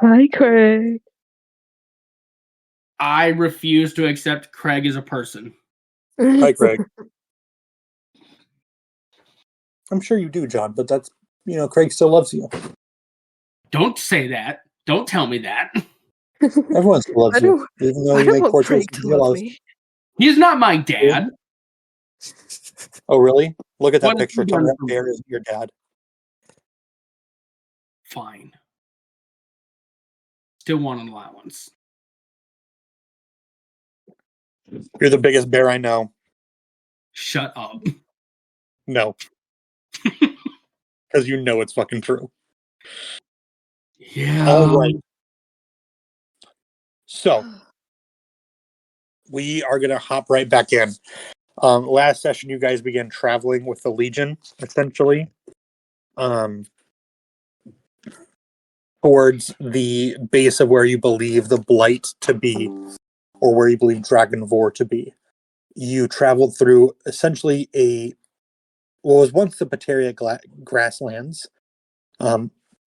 Hi, Craig. I refuse to accept Craig as a person. Hi, Craig. I'm sure you do, John, but that's, Craig still loves you. Don't say that. Don't tell me that. Everyone still loves you, even though you make poor choices. He's not my dad. Oh, really? Look at that What picture. Tell me that bear isn't your dad. Fine. Still want an allowance. You're the biggest bear I know. Shut up. No. Because you know it's fucking true. Yeah. All right. So, we are going to hop right back in. Last session, you guys began traveling with the Legion, essentially, towards the base of where you believe the Blight to be, or where you believe Dragonvor to be. You traveled through essentially what was once the Pateria grasslands,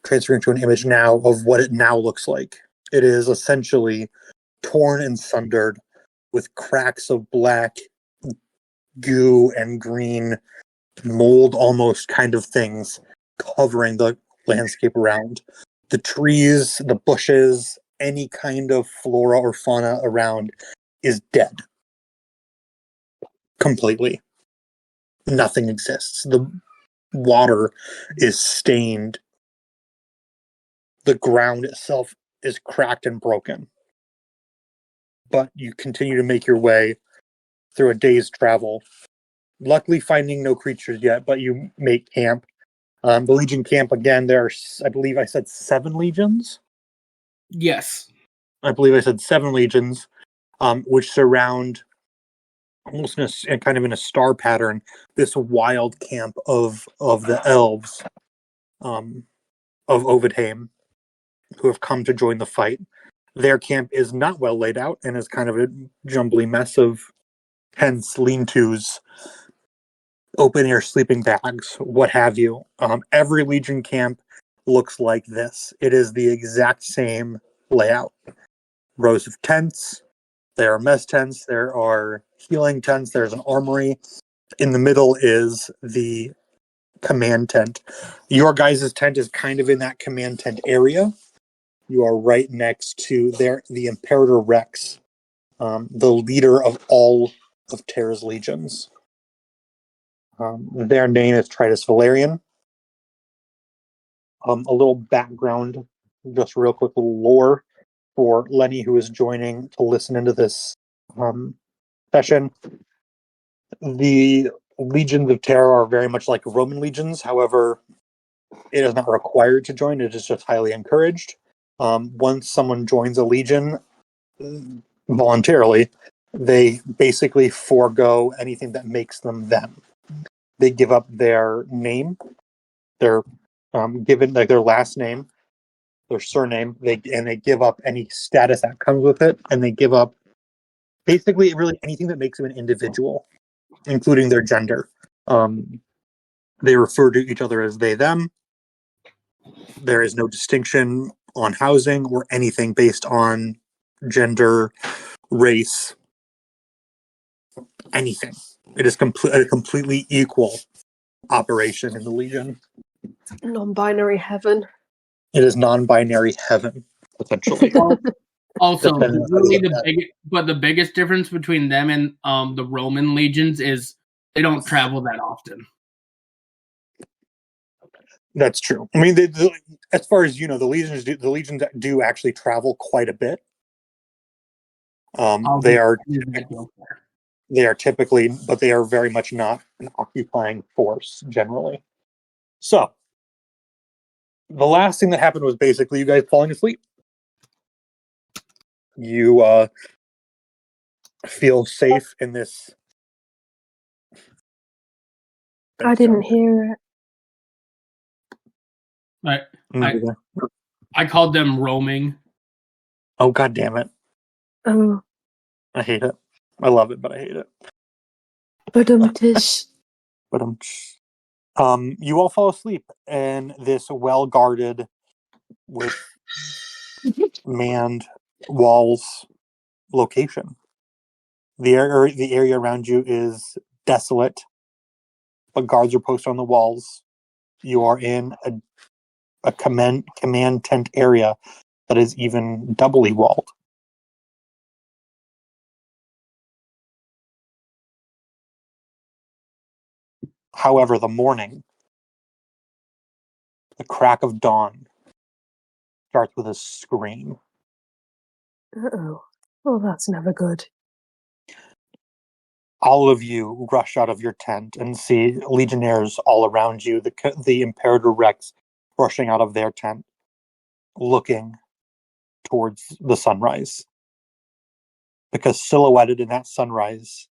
transferring to an image now of what it now looks like. It is essentially torn and sundered with cracks of black goo and green mold almost kind of things covering the landscape around. The trees, the bushes, any kind of flora or fauna around is dead. Completely. Nothing exists. The water is stained. The ground itself is cracked and broken. But you continue to make your way through a day's travel. Luckily finding no creatures yet, but you make camp. The Legion camp, again, there are, I believe I said 7 legions? Yes. I believe I said 7 legions, which surround, almost in a star pattern, this wild camp of the elves of Ovidheim, who have come to join the fight. Their camp is not well laid out and is kind of a jumbly mess of tents, lean-tos, open-air sleeping bags, what have you. Every Legion camp looks like this. It is the exact same layout. Rows of tents. There are mess tents. There are healing tents. There's an armory. In the middle is the command tent. Your guys' tent is kind of in that command tent area. You are right next to the Imperator Rex, the leader of all of Terra's legions. Their name is Tritus Valerian. A little background, just real quick, little lore for Lenny, who is joining to listen into this session. The legions of Terra are very much like Roman legions. However, it is not required to join. It is just highly encouraged. Once someone joins a legion voluntarily, they basically forego anything that makes them them. They give up their name, their given like their last name, their surname, they give up any status that comes with it, and they give up basically really anything that makes them an individual, including their gender. They refer to each other as they, them. There is no distinction on housing or anything based on gender, race, anything. It is a completely equal operation in the Legion. Non-binary heaven. It is non-binary heaven, potentially. Also, really the biggest difference between them and the Roman legions is they don't travel that often. That's true. I mean, as far as you know, the legions do actually travel quite a bit. They are typically, but they are very much not an occupying force generally. So, the last thing that happened was basically you guys falling asleep. You feel safe in this. I didn't hear it. I called them roaming. Oh, god damn it. Oh. I hate it. I love it, but I hate it. You all fall asleep in this well-guarded with manned walls location. The area around you is desolate, but guards are posted on the walls. You are in a command tent area that is even doubly walled. However, the crack of dawn, starts with a scream. Uh-oh. Oh, that's never good. All of you rush out of your tent and see legionnaires all around you, the Imperator Rex rushing out of their tent, looking towards the sunrise. Because silhouetted in that sunrise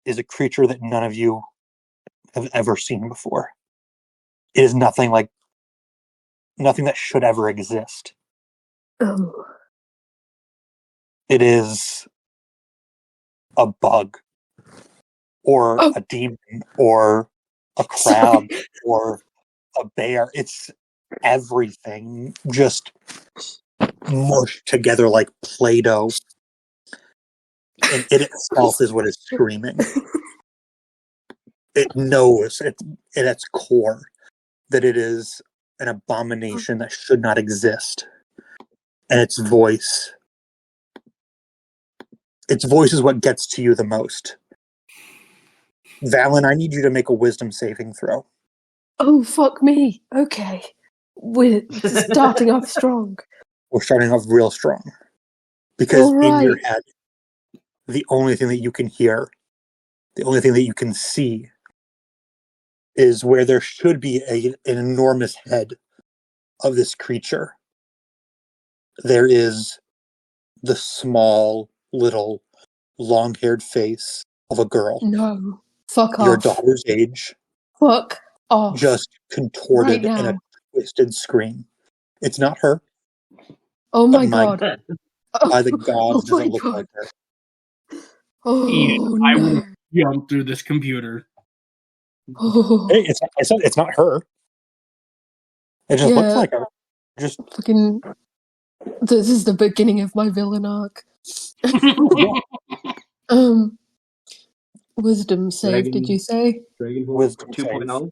is a creature that none of you have ever seen before. It is nothing that should ever exist. Oh. It is a bug, or a demon, or a crab, or a bear. It's everything just mushed together like Play-Doh. And it itself is what is screaming. It knows at its core that it is an abomination that should not exist. And its voice is what gets to you the most. Valen, I need you to make a wisdom saving throw. Oh, fuck me. Okay. We're starting off strong. We're starting off real strong. Because in your head, the only thing that you can hear, the only thing that you can see, is where there should be an enormous head of this creature. There is the small, little, long-haired face of a girl. No. Fuck off. Your daughter's age. Fuck off. Just contorted right in a twisted scream. It's not her. Oh my god. By the gods, does it look like her? Oh, Ian, I will jump through this computer. Oh. Hey, it's not her. It just looks like her. Just fucking. This is the beginning of my villain arc. Wisdom save, did you say? Wisdom 2.0.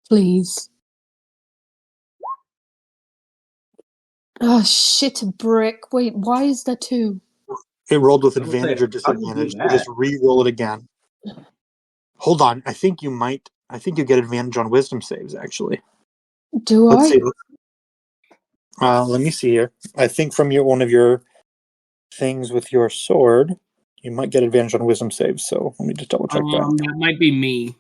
Please. Oh shit, a brick. Wait, why is there two? It rolled with advantage or disadvantage. So just re-roll it again. Hold on. I think you get advantage on wisdom saves, actually. Do Let's I? see. Let me see here. I think from one of your things with your sword, you might get advantage on wisdom saves. So let me just double check that. That might be me.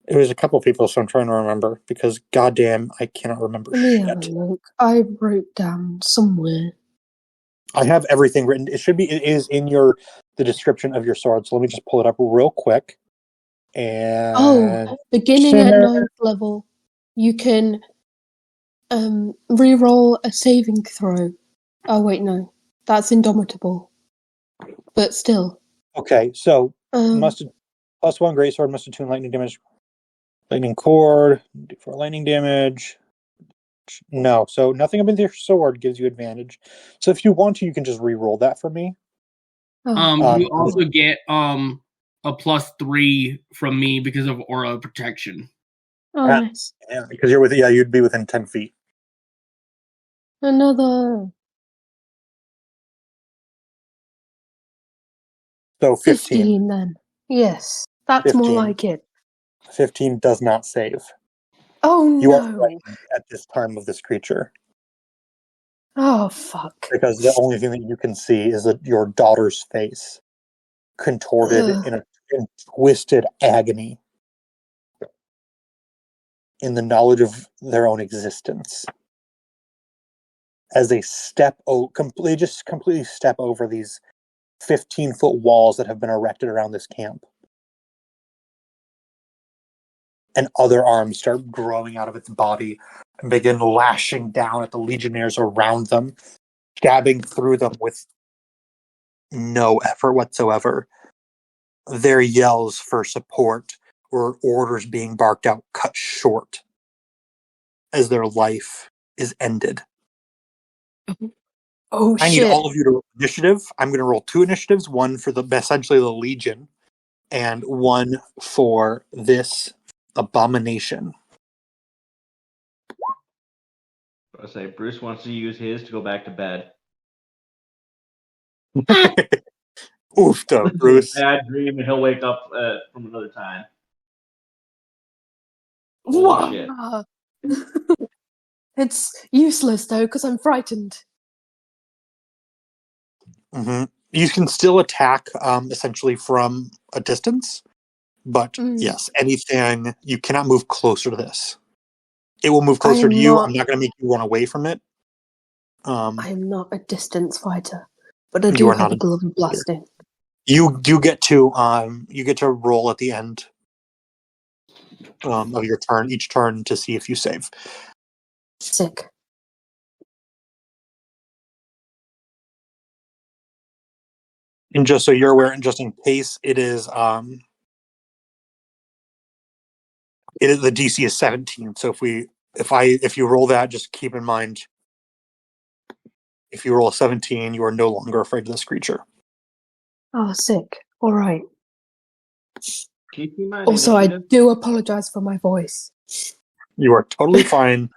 It was a couple people, so I'm trying to remember because goddamn, I cannot remember Let me shit. have a look. I wrote down somewhere. I have everything written. It is in the description of your sword. So let me just pull it up real quick. And beginning at 9th level, you can re-roll a saving throw. Oh wait, no, that's indomitable. But still. Okay, so +1 greatsword must attune lightning damage. Lightning cord, do for lightning damage. No, so nothing about your sword gives you advantage. So if you want to, you can just re-roll that for me. You also get a +3 from me because of aura protection. Oh, nice. Yeah, because you'd be within 10 feet. Another. So 15 then. Yes, that's 15. more like it. 15 does not save. Oh no! You are frightened at this time of this creature. Oh fuck! Because the only thing that you can see is your daughter's face, contorted in twisted agony, in the knowledge of their own existence. As they completely step over these 15-foot walls that have been erected around this camp. And other arms start growing out of its body and begin lashing down at the legionnaires around them, stabbing through them with no effort whatsoever. Their yells for support or orders being barked out cut short as their life is ended. Oh, I need shit. all of you to roll initiative. I'm going to roll 2 initiatives, one for essentially the Legion, and one for this abomination. I say Bruce wants to use his to go back to bed. Oofta, Bruce. Bad dream, and he'll wake up from another time. Wah! Shit. It's useless, though, because I'm frightened. Mm-hmm. You can still attack essentially from a distance, but yes, anything, you cannot move closer to this. It will move closer to you. I'm not going to make you run away from it. I am not a distance fighter, but I do have a glove of blasting. You get to roll at the end of your turn, each turn, to see if you save. Sick. And just so you're aware, and just in case, it is the DC is 17. So if you roll that, just keep in mind, if you roll a 17, you are no longer afraid of this creature. Oh, sick. All right. Keep in mind, Also, I do apologize for my voice. You are totally fine.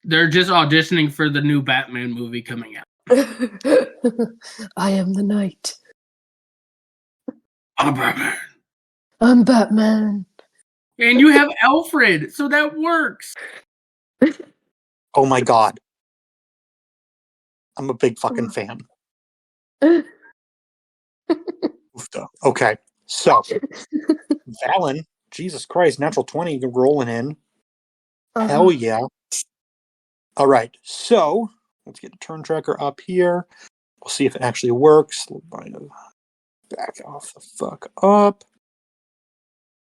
They're just auditioning for the new Batman movie coming out. I am the knight. I'm Batman. I'm Batman. And you have Alfred, so that works. Oh my god. I'm a big fucking fan. Okay, so Valen, Jesus Christ, natural 20 rolling in. Hell yeah. All right, so let's get the turn tracker up here. We'll see if it actually works. Back off the fuck up.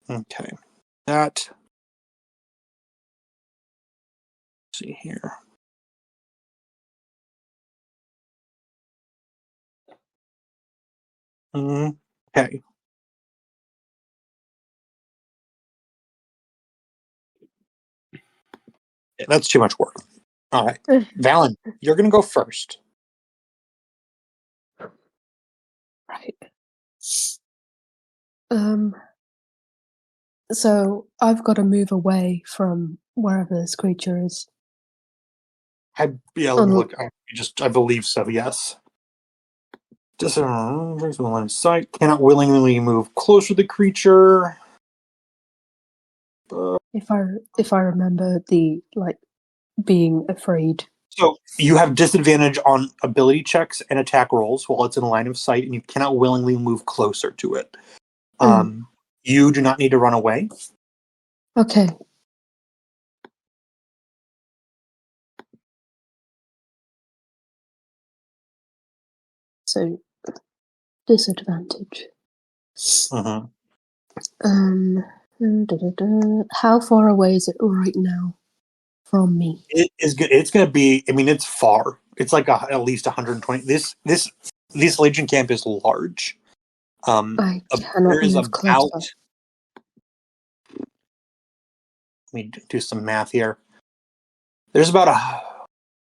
Okay, that. Let's see here. Okay. Yeah, that's too much work. All right, Valen, you're gonna go first. Right. So I've got to move away from wherever this creature is. Let me look. I believe so. Yes. Just brings the line of sight. Cannot willingly move closer to the creature. If I remember the being afraid. So you have disadvantage on ability checks and attack rolls while it's in line of sight, and you cannot willingly move closer to it. You do not need to run away. Okay. So disadvantage. How far away is it right now from me? It is good. It's going to be. I mean, it's far. It's like at least 120. This Legion camp is large. I cannot move closer. Let me do some math here. There's about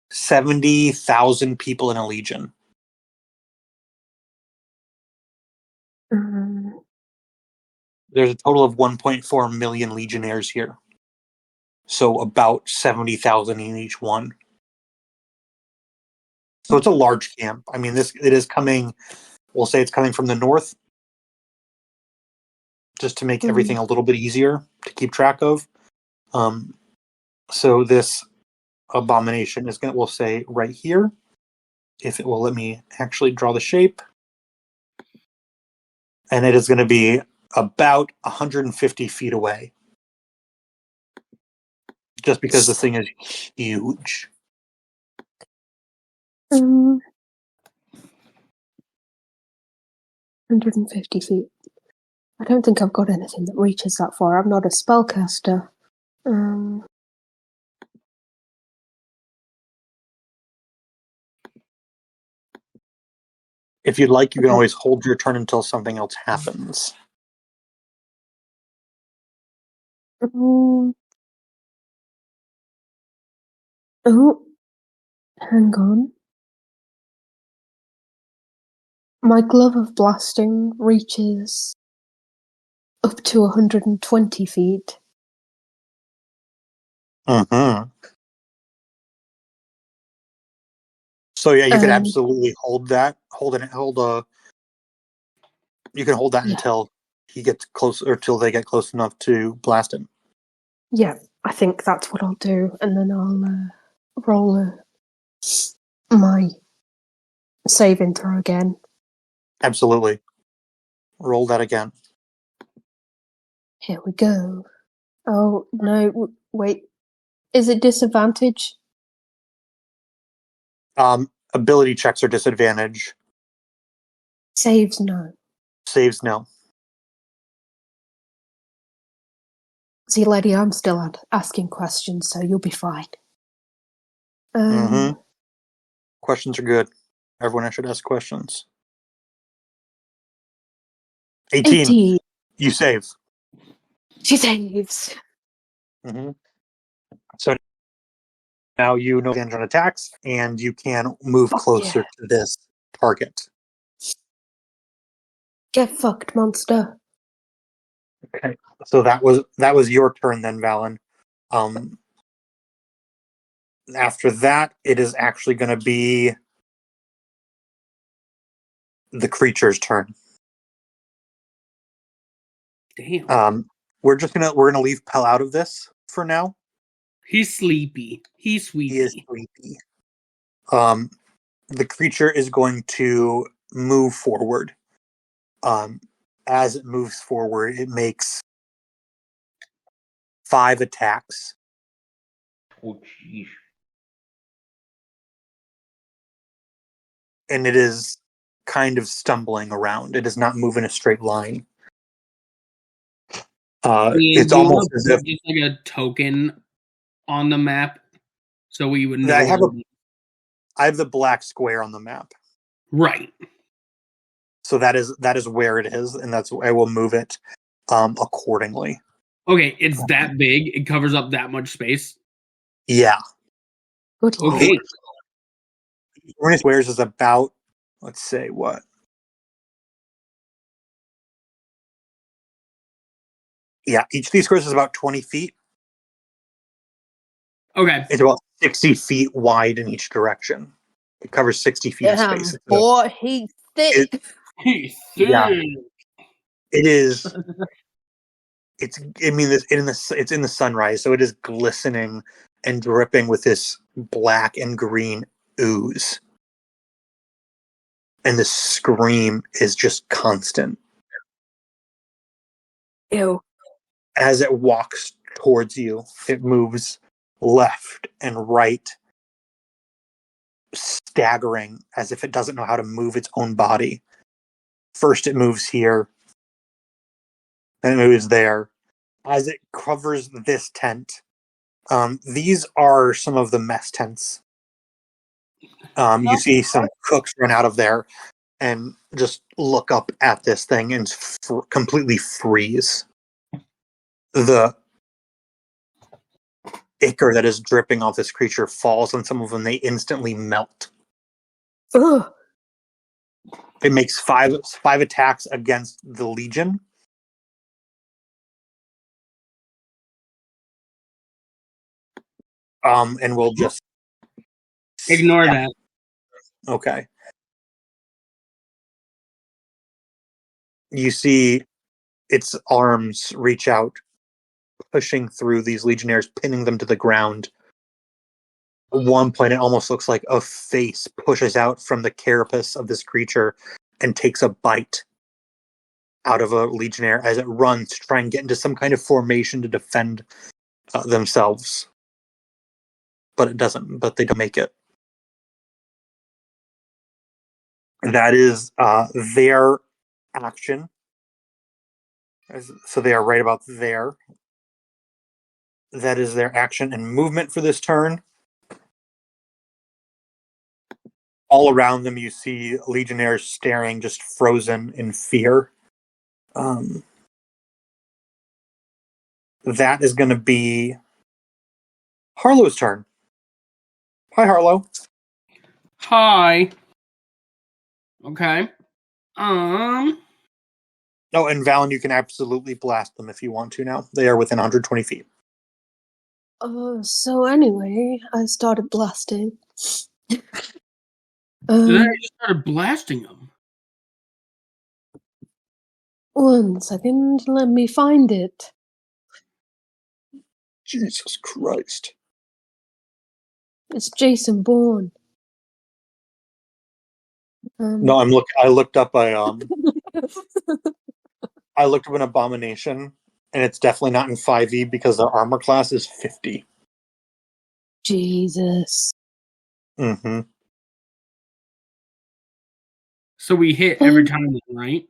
70,000 people in a Legion. There's a total of 1.4 million Legionnaires here. So about 70,000 in each one. So it's a large camp. I mean, it is coming, we'll say it's coming from the north, just to make everything a little bit easier to keep track of. So this abomination is we'll say right here, if it will let me actually draw the shape. And it is going to be about 150 feet away. Just because this thing is huge. 150 feet. I don't think I've got anything that reaches that far. I'm not a spellcaster. If you'd like, you can always hold your turn until something else happens. Oh, hang on. My glove of blasting reaches up to 120 feet. Mm-hmm. So yeah, you could Um, absolutely hold that. You can hold that Yeah. until he gets close, or till they get close enough to blast him. Yeah, I think that's what I'll do, and then I'll roll my saving throw again. Absolutely. Roll that again. Here we go. Oh, no, wait. Is it disadvantage? Ability checks are disadvantage. Saves, no. Saves, no. See, lady, I'm still asking questions, so you'll be fine. Mm-hmm. Questions are good. Everyone should ask questions. 18. 18. You save. She saves. Mm-hmm. So now you know advantage on attacks, and you can move closer to this target. Get fucked, monster. Okay. So that was your turn then, Valen. After that, it is actually going to be the creature's turn. Damn. We're gonna leave Pell out of this for now. He's sleepy. He's sleepy. He is sleepy. The creature is going to move forward. As it moves forward, it makes 5 attacks. Oh, jeez. And it is kind of stumbling around. It does not move in a straight line. It's almost as if just like a token on the map, so we would know. I have the black square on the map. Right. So that is where it is, and that's I will move it accordingly. Okay, it's that big. It covers up that much space. Yeah. Good Okay. lord. Rune Squares is about, let's say, what? Yeah, each of these squares is about 20 feet. Okay. It's about 60 feet wide in each direction. It covers 60 feet of space. Boy, he's thick. He's Yeah. It is. It's in the sunrise, so it is glistening and dripping with this black and green ooze. And the scream is just constant. Ew. As it walks towards you, it moves left and right, staggering as if it doesn't know how to move its own body. First it moves here, then it moves there. As it covers this tent, these are some of the mess tents. You see some cooks run out of there and just look up at this thing and completely freeze. The ichor that is dripping off this creature falls on some of them. They instantly melt. Ugh. It makes five attacks against the Legion. And we'll just ignore that. Okay. You see its arms reach out, pushing through these Legionnaires, pinning them to the ground. At one point, it almost looks like a face pushes out from the carapace of this creature and takes a bite out of a Legionnaire as it runs to try and get into some kind of formation to defend themselves. But it doesn't. But they don't make it. That is their action. So they are right about there. That is their action and movement for this turn. All around them, you see Legionnaires staring, just frozen in fear. That is going to be Harlow's turn. Hi, Harlow. Hi. Okay. Oh, and Valen, you can absolutely blast them if you want to now. They are within 120 feet. So anyway, I started blasting. And then I just started blasting them. 1 second, let me find it. Jesus Christ. It's Jason Bourne. No, I looked up I looked up an abomination, and it's definitely not in 5e because their armor class is 50. Jesus. Mm-hmm. So we hit every time, right?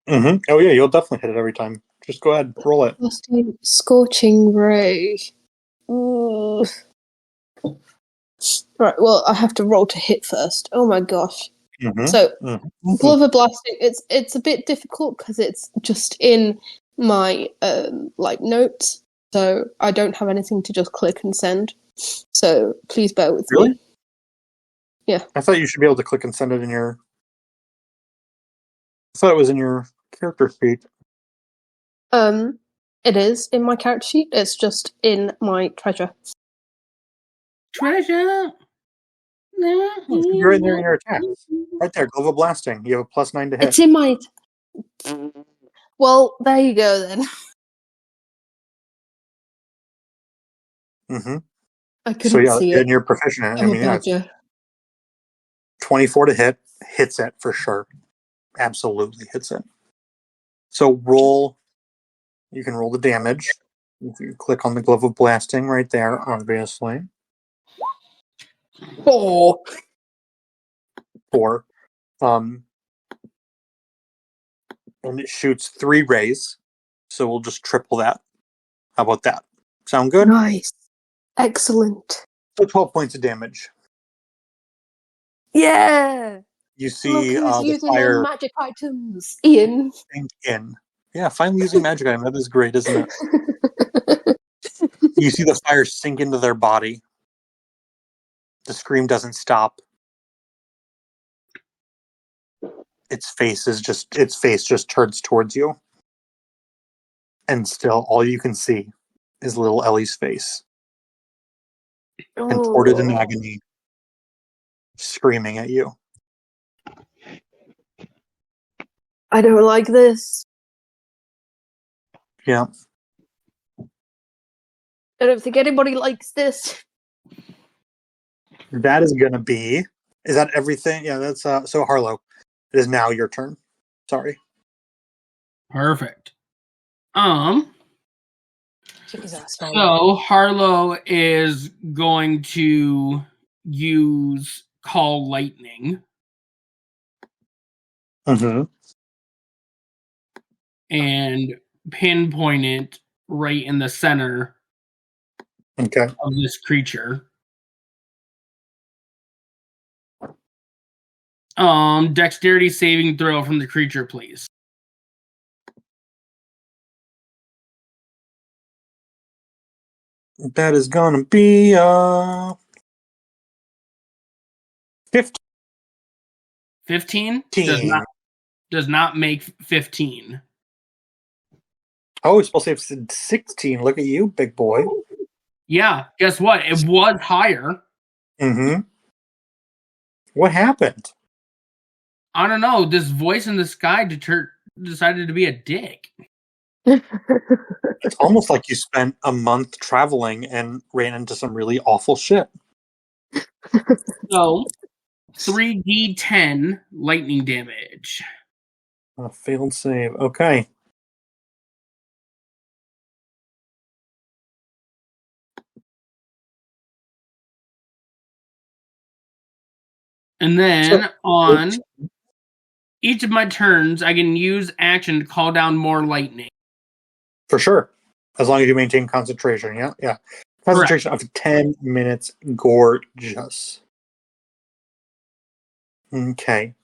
Mm-hmm. Oh yeah, you'll definitely hit it every time. Just go ahead, roll it. Scorching Ray. Ooh. Right, well, I have to roll to hit first. Oh my gosh. Mm-hmm. So, Mm-hmm. Glove of Blasting, it's a bit difficult because it's just in my notes, so I don't have anything to just click and send. So please bear with me. Yeah. I thought you should be able to click and send it in your... I thought it was in your character sheet. It is in my character sheet. It's just in my treasure. Treasure. It's right there in your attacks. Right there, Glove of Blasting. You have a +9 to hit. It's in my... Well, there you go then. Mm-hmm. I couldn't see it. And you're proficient in it. I'm a badger. 24 to hit. Hits it for sure. Absolutely hits it. So roll... You can roll the damage. If you click on the Glove of Blasting right there, obviously. 4. 4. And it shoots 3 rays. So we'll just triple that. How about that? Sound good? Nice. Excellent. So 12 points of damage. Yeah. You see Look who's the using fire magic items. Ian. sink in. Yeah, finally using magic item. That is great, isn't it? You see the fire sink into their body. The scream doesn't stop. Its face just turns towards you. And still all you can see is little Ellie's face. Contorted in agony. Screaming at you. I don't like this. Yeah. I don't think anybody likes this. That is gonna be... Is that everything? Yeah, that's so Harlow. It is now your turn. Sorry. Perfect. Kick his ass, So Harlow is going to use Call Lightning Mm-hmm. and pinpoint it right in the center Okay. of this creature. Dexterity saving throw from the creature, please. That is gonna be 15. 15 does not make 15. Oh, it's supposed to have 16. Look at you, big boy. Yeah, guess what? It was higher. Mm-hmm. What happened? I don't know. This voice in the sky decided to be a dick. It's almost like you spent a month traveling and ran into some really awful shit. So, 3d10 lightning damage. A failed save. Okay. And then on each of my turns, I can use action to call down more lightning. For sure. As long as you maintain concentration. Yeah, yeah. Concentration of 10 minutes. Gorgeous. Okay.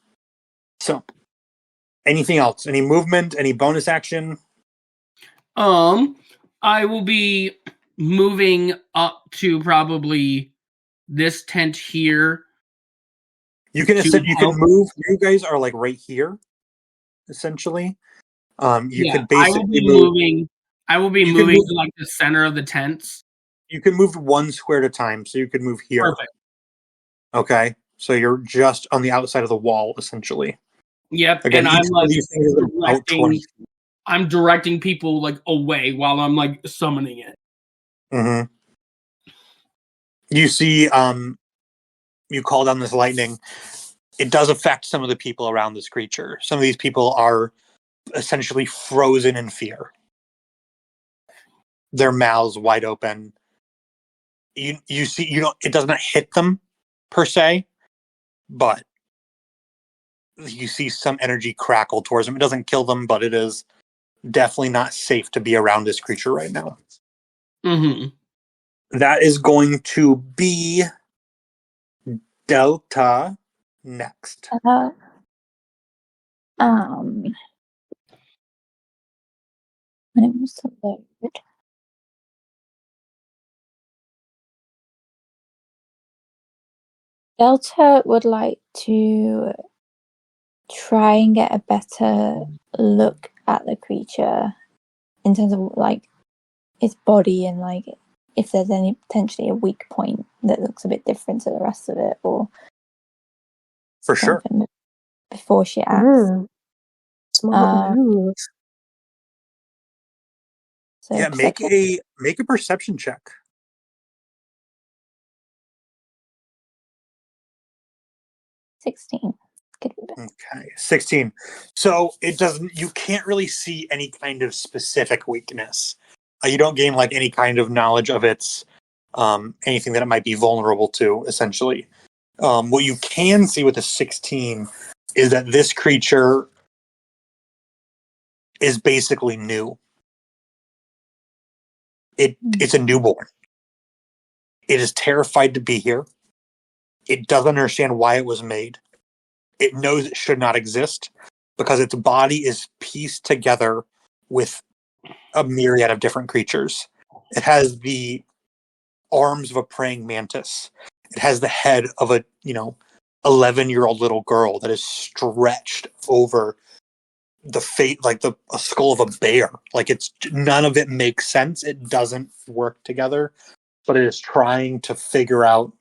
So, anything else? Any movement? Any bonus action? I will be moving up to probably this tent here. You can move. You guys are like right here, essentially. You could basically I will be moving to like the center of the tents. You can move one square at a time, so you could move here. Perfect. Okay, so you're just on the outside of the wall, essentially. Yep, again, and I'm directing people like away while I'm like summoning it. Mm-hmm. You see, you call down this lightning. It does affect some of the people around this creature. Some of these people are essentially frozen in fear. Their mouths wide open. You see, it does not hit them per se, but you see some energy crackle towards them. It doesn't kill them, but it is definitely not safe to be around this creature right now. Mm-hmm. That is going to be Delta next. When it was to load. Delta would like to try and get a better look at the creature in terms of like its body and like if there's any potentially a weak point that looks a bit different to the rest of it, or for sure before she acts. Smart move. So yeah, make a perception check. 16. Okay, 16. So it doesn't. You can't really see any kind of specific weakness. You don't gain like any kind of knowledge of its anything that it might be vulnerable to. Essentially, what you can see with a 16 is that this creature is basically new. It's a newborn. It is terrified to be here. It doesn't understand why it was made. It knows it should not exist because its body is pieced together with a myriad of different creatures. It has the arms of a praying mantis. It has the head of a 11-year-old little girl that is stretched over the a skull of a bear. Like none of it makes sense. It doesn't work together, but it is trying to figure out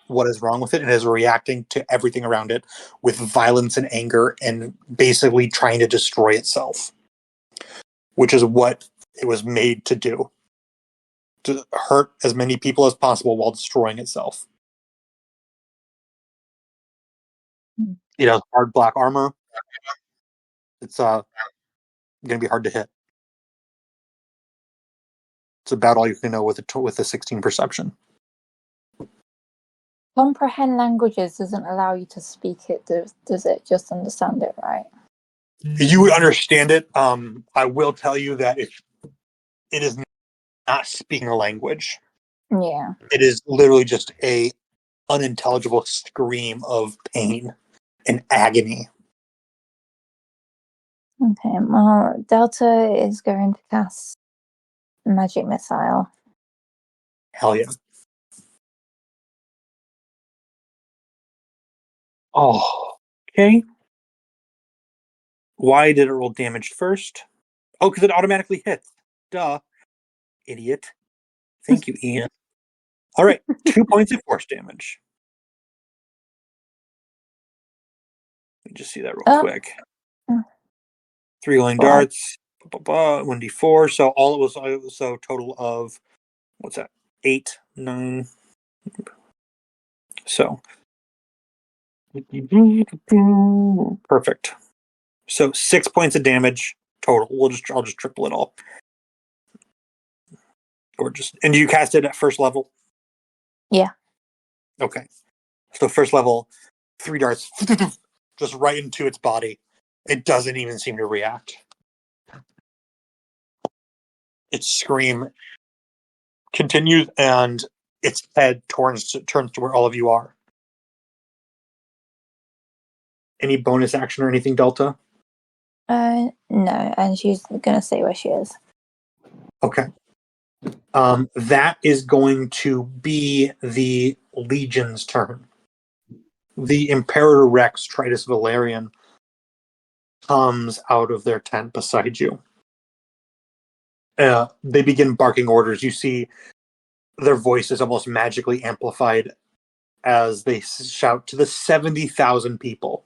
what is wrong with it and is reacting to everything around it with violence and anger and basically trying to destroy itself, which is what it was made to do, to hurt as many people as possible while destroying itself. It has hard black armor. It's going to be hard to hit. It's about all you can know with a 16 perception. Comprehend languages doesn't allow you to speak it, does it? Just understand it, right? You would understand it. I will tell you that it is not speaking a language. Yeah. It is literally just a unintelligible scream of pain and agony. Okay, well, Delta is going to cast Magic Missile. Hell yeah. Oh, okay. Why did it roll damage first? Oh, because it automatically hits. Duh. Idiot. Thank you, Ian. All right, 2 points of force damage. Let me just see that real quick. 3 glowing darts. 1d4. So all it was, so total of, what's that? 8, 9. So. Perfect. So 6 points of damage total. I'll just triple it all. Gorgeous. And do you cast it at first level? Yeah. Okay. So first level, 3 darts just right into its body. It doesn't even seem to react. Its scream continues and its head turns to where all of you are. Any bonus action or anything, Delta? No, and she's gonna stay where she is. Okay. That is going to be the Legion's turn. The Imperator Rex, Tritus Valerian, comes out of their tent beside you. They begin barking orders. You see their voices almost magically amplified as they shout to the 70,000 people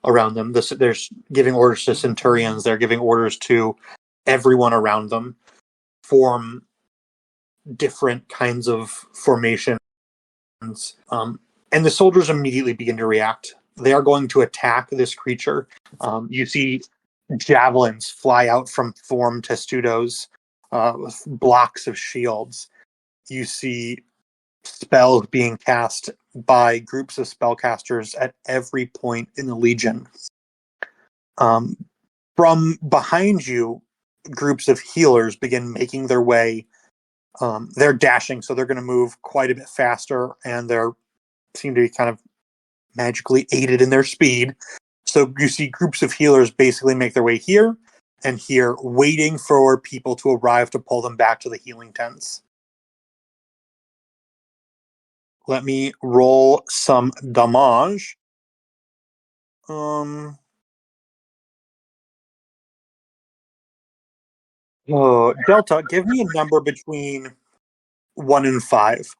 around them. They're giving orders to centurions. They're giving orders to everyone around them. Form different kinds of formations. And the soldiers immediately begin to react. They are going to attack this creature. You see javelins fly out from form testudos with blocks of shields. You see spells being cast by groups of spellcasters at every point in the Legion. From behind you, groups of healers begin making their way. They're dashing, so they're going to move quite a bit faster, and they seem to be kind of magically aided in their speed. So you see groups of healers basically make their way here and here, waiting for people to arrive to pull them back to the healing tents. Let me roll some damage. Delta, give me a number between 1 and 5.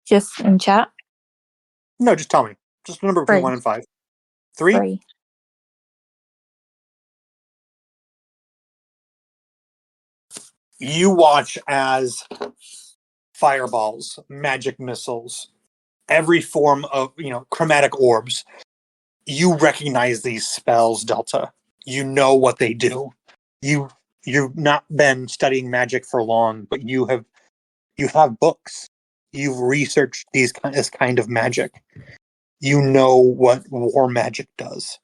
Just in chat? No, just tell me. Just a number between 1 and 5. 3? 3. You watch as fireballs, magic missiles, every form of, chromatic orbs. You recognize these spells, Delta. You know what they do. You've not been studying magic for long, but you have books. You've researched this kind of magic. You know what war magic does.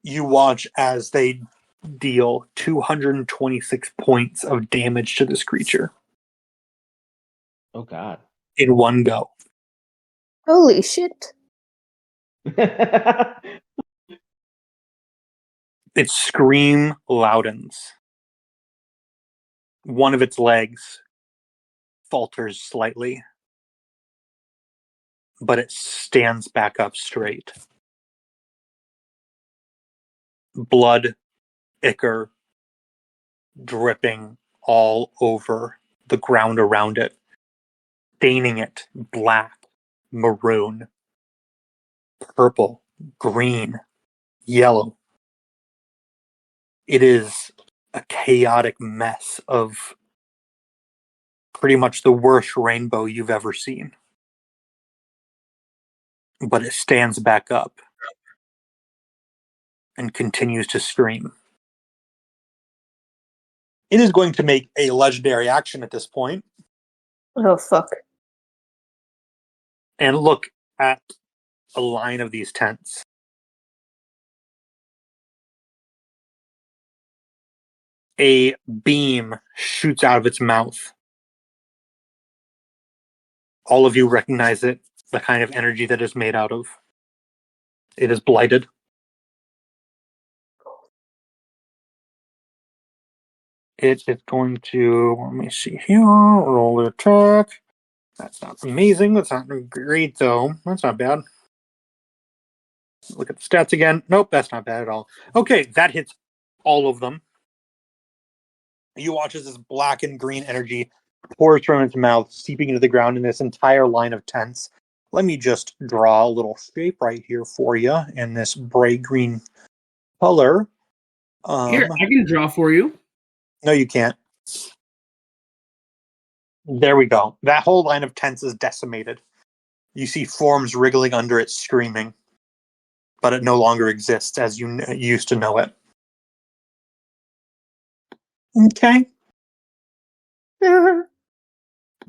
You watch as they deal 226 points of damage to this creature. Oh, God. In one go. Holy shit. Its scream loudens. One of its legs falters slightly, but it stands back up straight. Blood, ichor, dripping all over the ground around it, staining it black, maroon, purple, green, yellow. It is a chaotic mess of pretty much the worst rainbow you've ever seen. But it stands back up and continues to scream. It is going to make a legendary action at this point. Oh, fuck. And look at a line of these tents. A beam shoots out of its mouth. All of you recognize it, the kind of energy that is made out of. It is blighted. It is going to, let me see here, roll the attack. That's not amazing. That's not great, though. That's not bad. Look at the stats again. Nope, that's not bad at all. Okay, that hits all of them. You watch as this black and green energy pours from its mouth, seeping into the ground in this entire line of tents. Let me just draw a little shape right here for you in this bright green color. Here, I can draw for you. No, you can't. There we go. That whole line of tents is decimated. You see forms wriggling under it, screaming. But it no longer exists as you used to know it. Okay.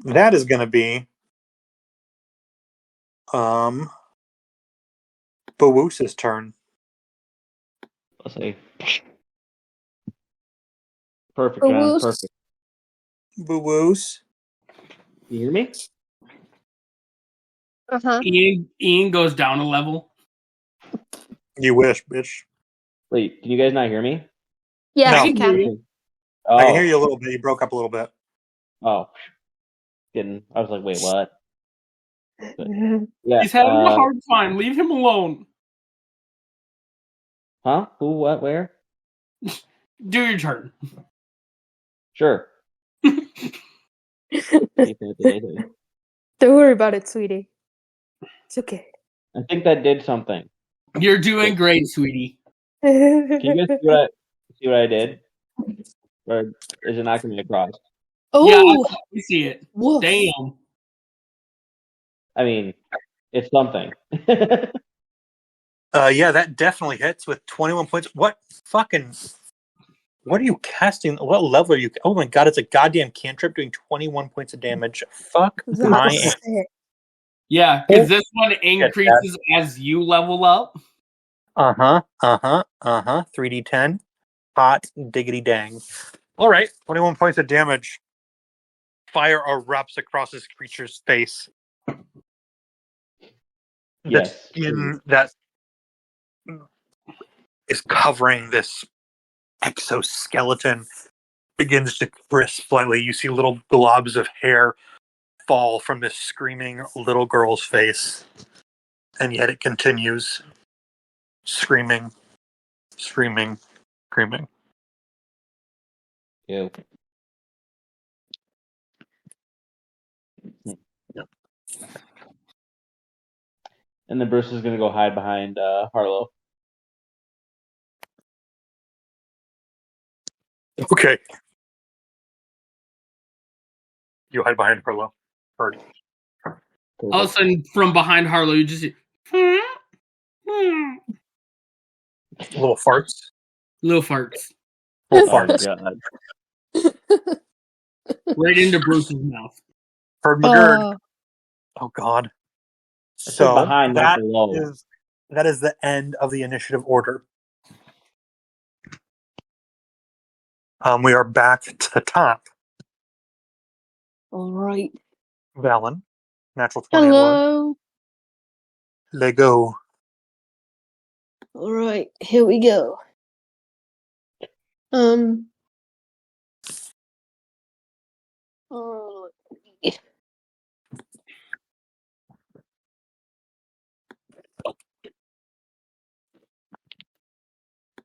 That is going to be Bawoose's turn. Let's see. Perfect, John. Perfect. Bawoose. You hear me? Uh-huh. Ian goes down a level. You wish, bitch. Wait, can you guys not hear me? Yes, No. you can. I can hear you a little bit. You broke up a little bit. Oh. I was like, wait, what? But, yeah. He's having a hard time. Leave him alone. Huh? Who? What? Where? Do your turn. Sure. Don't worry about it, sweetie. It's okay. I think that did something. You're doing great, sweetie. Can you guys see what I did? Or is it not coming across? Oh, yeah, we see it. woof. Damn. I mean, it's something. Yeah, that definitely hits with 21 points. What are you casting? What level are you? Oh my god, it's a goddamn cantrip doing 21 points of damage. Fuck my ass. Yeah, because this one increases as you level up. 3d10. Hot diggity dang. All right, 21 points of damage. Fire erupts across this creature's face. Yes. The skin that is covering this exoskeleton begins to crisp slightly. You see little globs of hair fall from this screaming little girl's face. And yet it continues screaming, screaming, screaming. Ew. And then Bruce is going to go hide behind Harlow. Okay. You hide behind Harlow. Heard. All of a sudden, from behind Harlow, you just see Little farts. little farts Little Oh, farts. God. right into Bruce's mouth. Heard McGurk. Oh God. So behind, not that below. that is the end of the initiative order. We are back to the top. All right. Valen, natural 20. Hello. Let go. All right, here we go.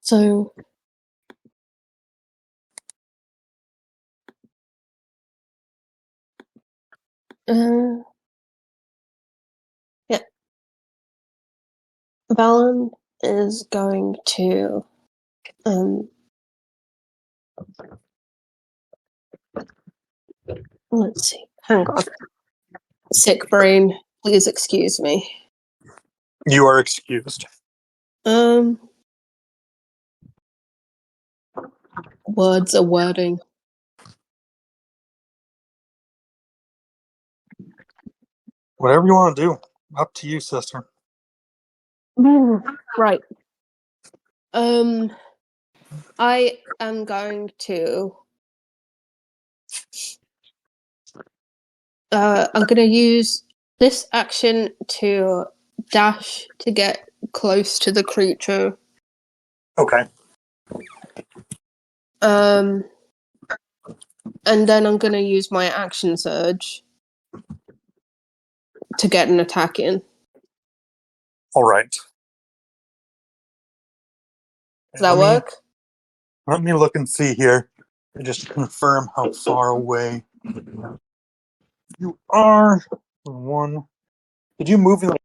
So yeah. Valen is going to let's see. Hang on. Sick brain. Please excuse me. You are excused. Words are wording. Whatever you want to do. Up to you, sister. Right. I am going to I'm going to use this action to dash to get close to the creature. Okay. And then I'm going to use my action surge to get an attack in. All right. Does that work? Let me look and see here. Just confirm how far away you are. One. Did you move in the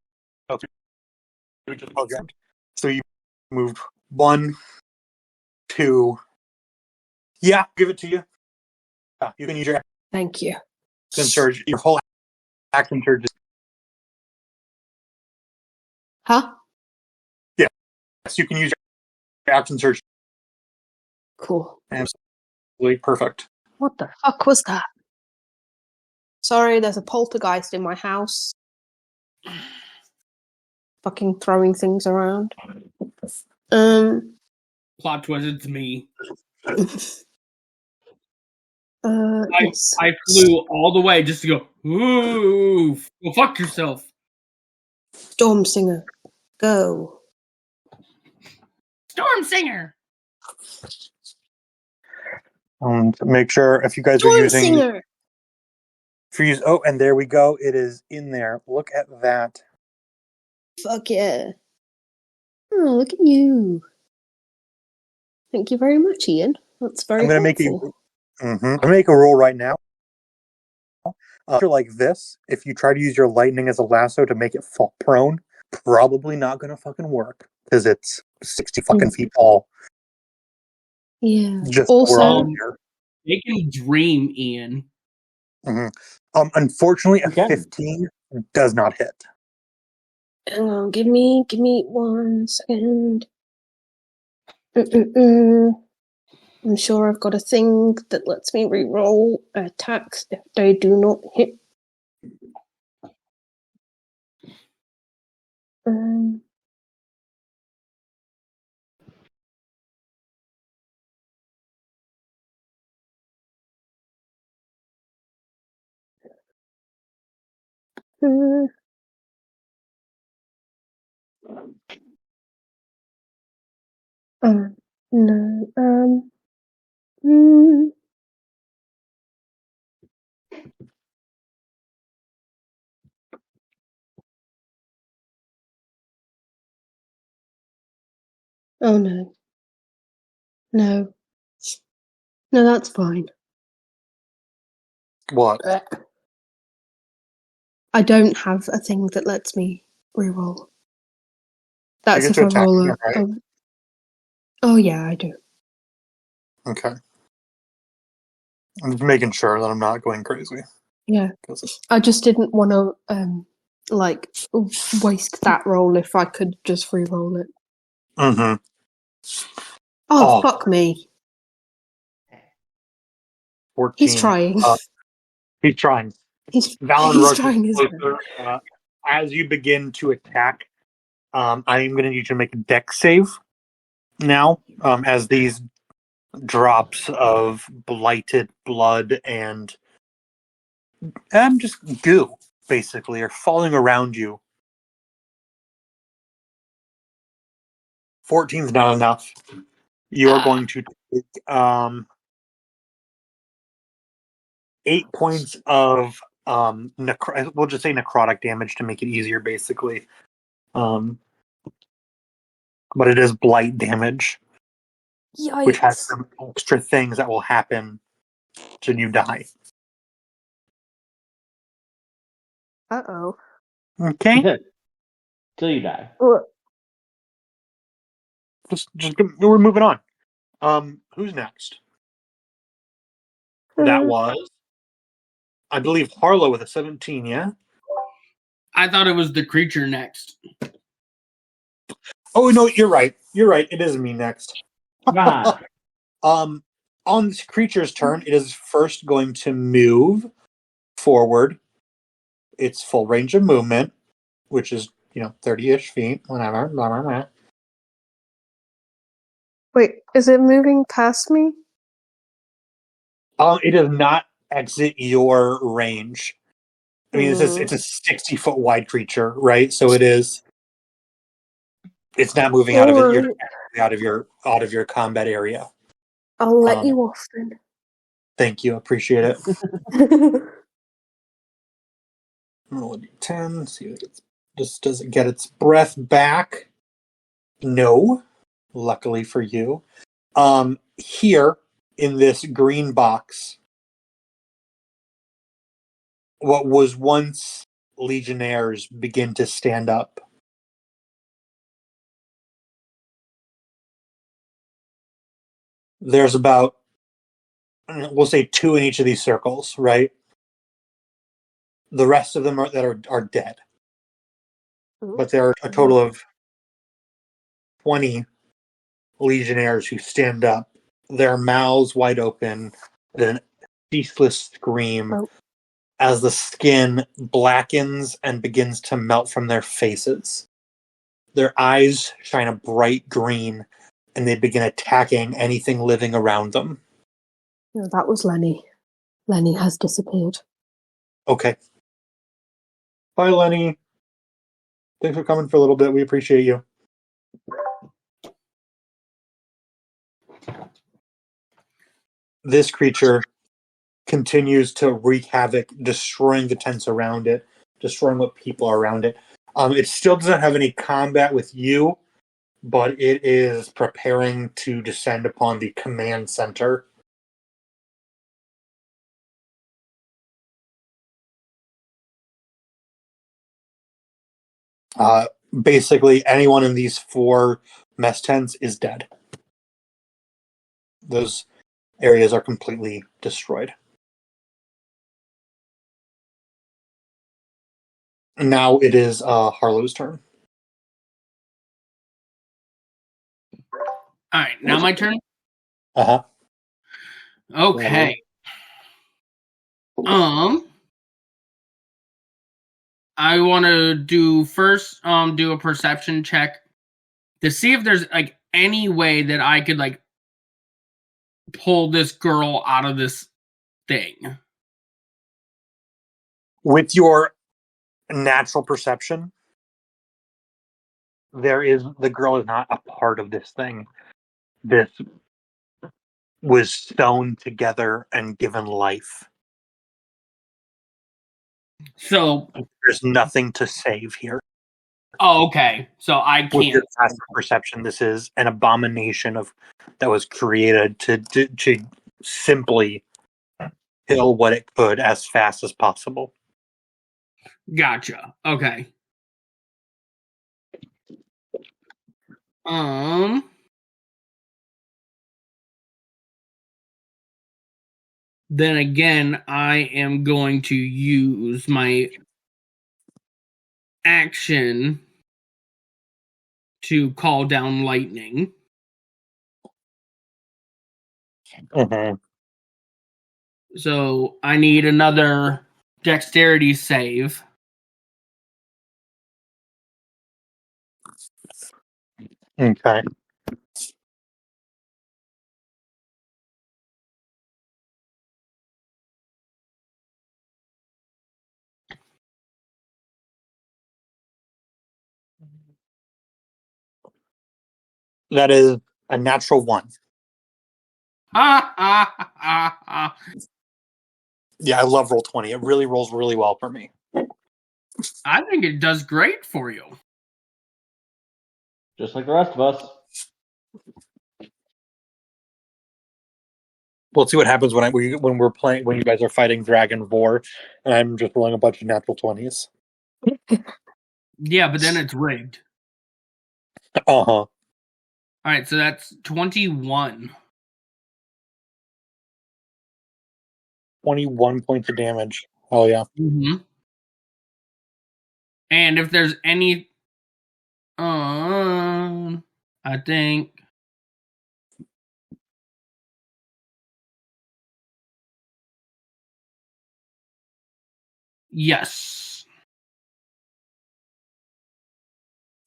So you moved 1, 2. Yeah, give it to you. Yeah, you can use your Thank you. action surge. Your whole action surge. Huh? Yes, you can use your action surge. Cool. Absolutely perfect. What the fuck was that? Sorry, there's a poltergeist in my house. Fucking throwing things around. Plot twist, it's me. Yes. I flew all the way just to go, ooh, go fuck yourself. Storm Singer, go. Storm Singer. To make sure if you guys are Storm using Singer. Freeze. Oh, and there we go. It is in there. Look at that. Fuck yeah. Oh, look at you. Thank you very much, Ian. That's very I'm gonna helpful. I'm gonna make a roll right now. Like this, if you try to use your lightning as a lasso to make it fall prone, probably not gonna fucking work because it's 60 fucking feet tall. Yeah. Just Also, they can dream, Ian. Unfortunately, a 15 does not hit. hang on, give me 1 second. I'm sure I've got a thing that lets me reroll attacks if they do not hit. No. Oh no. No. No, that's fine. What? I don't have a thing that lets me reroll. That's You if get I to attack roll again, right? Oh yeah, I do. Okay. I'm just making sure that I'm not going crazy. Yeah. I just didn't want to waste that roll if I could just re-roll it. Oh, fuck me. 14. He's trying. He's trying. He's Valen trying his best. closer. As you begin to attack, I am going to need you to make a dex save now, as these drops of blighted blood and just goo, basically, are falling around you. 14's not enough. You are going to take 8 points of we'll just say necrotic damage to make it easier, basically. But it is blight damage. Yikes. Which has some extra things that will happen when you die. Uh-oh. Okay. Till you die. Just we're moving on. Who's next? That was, I believe, Harlow with a 17, yeah? I thought it was the creature next. Oh, no, you're right. You're right. It is me next. On this creature's turn, it is first going to move forward. Its full range of movement, which is, 30-ish feet, whatever. Blah, blah, blah. Wait, is it moving past me? It does not exit your range. I mean, it's a 60-foot wide creature, right? So it is. It's not moving out of it. You're out of your combat area. I'll let you off then. Thank you, appreciate it. Roll a d10. See if does it get its breath back? No, luckily for you. Here in this green box, what was once legionnaires begin to stand up. There's about, we'll say, 2 in each of these circles, right? The rest of them are dead. But there are a total of 20 legionnaires who stand up, their mouths wide open, an ceaseless scream as the skin blackens and begins to melt from their faces. Their eyes shine a bright green, and they begin attacking anything living around them. No, that was Lenny. Lenny has disappeared. Okay. Bye, Lenny. Thanks for coming for a little bit. We appreciate you. This creature continues to wreak havoc, destroying the tents around it, destroying what people are around it. It still doesn't have any combat with you, but it is preparing to descend upon the command center. Basically, anyone in these 4 mess tents is dead. Those areas are completely destroyed. Now it is Harlow's turn. All right, now my turn. Uh-huh. Okay. I want to do a perception check to see if there's like any way that I could like pull this girl out of this thing. With your natural perception, the girl is not a part of this thing. This was sewn together and given life. So there's nothing to save here. Oh, okay. So I can't. With your passive perception, this is an abomination that was created to simply kill what it could as fast as possible. Gotcha. Okay. Then again, I am going to use my action to call down lightning. Mm-hmm. So I need another dexterity save. Okay. That is a natural 1. Yeah, I love Roll20. It really rolls really well for me. I think it does great for you. Just like the rest of us. We'll see what happens when we're playing, when you guys are fighting Dragon Vor, and I'm just rolling a bunch of natural 20s. Yeah, but then it's rigged. Uh-huh. Alright, so that's 21. 21 points of damage. Oh, yeah. Mm-hmm. And if there's any... I think... Yes.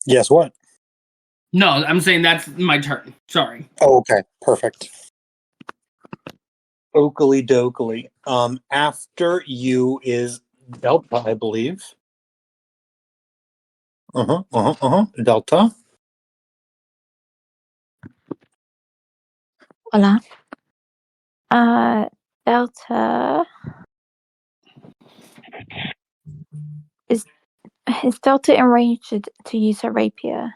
Yes, what? No, I'm saying that's my turn. Sorry. Oh, okay. Perfect. Oakley dokley. After you is Delta, I believe. Delta. Hola. Delta is Delta in range to use her rapier?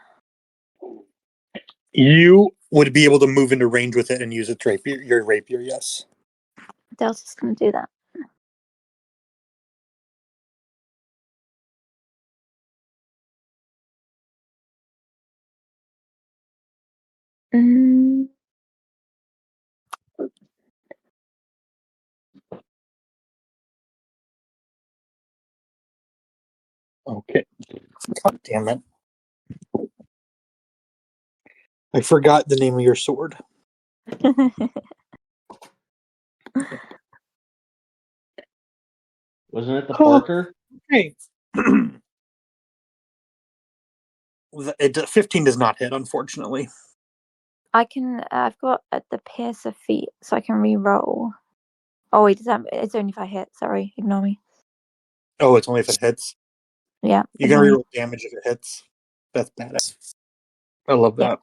You would be able to move into range with it and use its rapier. Your rapier, yes. Delta's gonna do that. Okay. God damn it. I forgot the name of your sword. Wasn't it the Parker? Hey. 15 does not hit, unfortunately. I've got the piercer feat, so I can re-roll. Oh wait, it's only if I hit. Sorry, ignore me. Oh, it's only if it hits? Yeah. You can reroll damage if it hits. That's badass. I love that.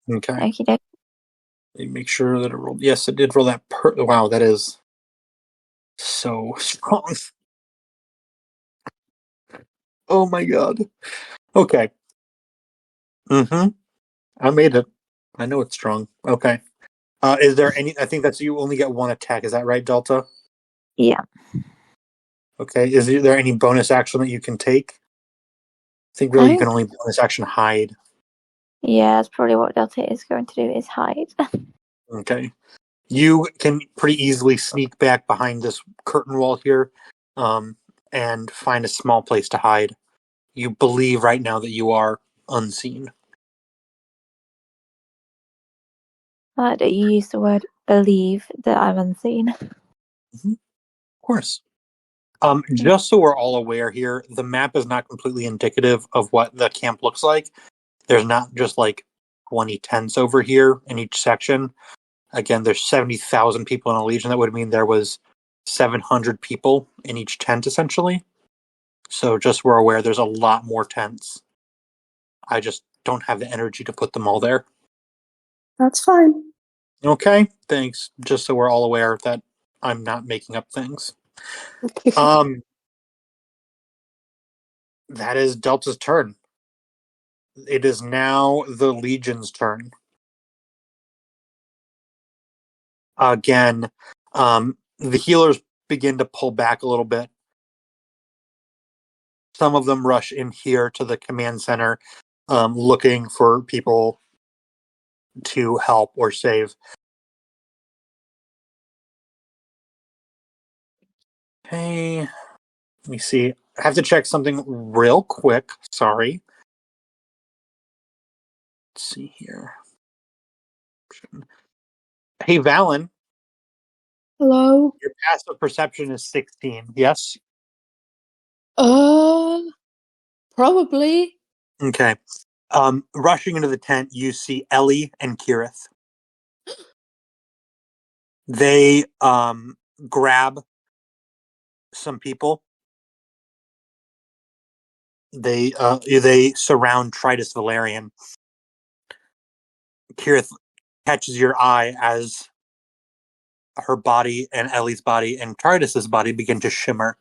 Yeah. Okay. Okie doke. Let me make sure that it rolled. Yes, it did roll that. Wow, that is so strong. Oh my god. Okay. I made it. I know it's strong. Okay. Is there any? I think that's you only get one attack. Is that right, Delta? Yeah. Okay. Is there any bonus action that you can take? I think really you can only bonus action hide. Yeah, that's probably what Delta is going to do, is hide. Okay. You can pretty easily sneak back behind this curtain wall here, and find a small place to hide. You believe right now that you are unseen. You use the word believe that I'm unseen. Of course. Just so we're all aware here, the map is not completely indicative of what the camp looks like. There's not just like 20 tents over here in each section. Again, there's 70,000 people in a legion. That would mean there was 700 people in each tent, essentially. So just so we're aware, there's a lot more tents. I just don't have the energy to put them all there. That's fine. Okay, thanks. Just so we're all aware that I'm not making up things. That is Delta's turn. It is now the Legion's turn. Again, the healers begin to pull back a little bit. Some of them rush in here to the command center, looking for people to help or save. Okay, let me see. I have to check something real quick. Sorry. Let's see here. Hey, Valen. Hello? Your passive perception is 16, yes? Probably. Okay. Rushing into the tent, you see Ellie and Kirith. They grab some people. They surround Tritus Valerian. Kirith catches your eye as her body and Ellie's body and Tritus's body begin to shimmer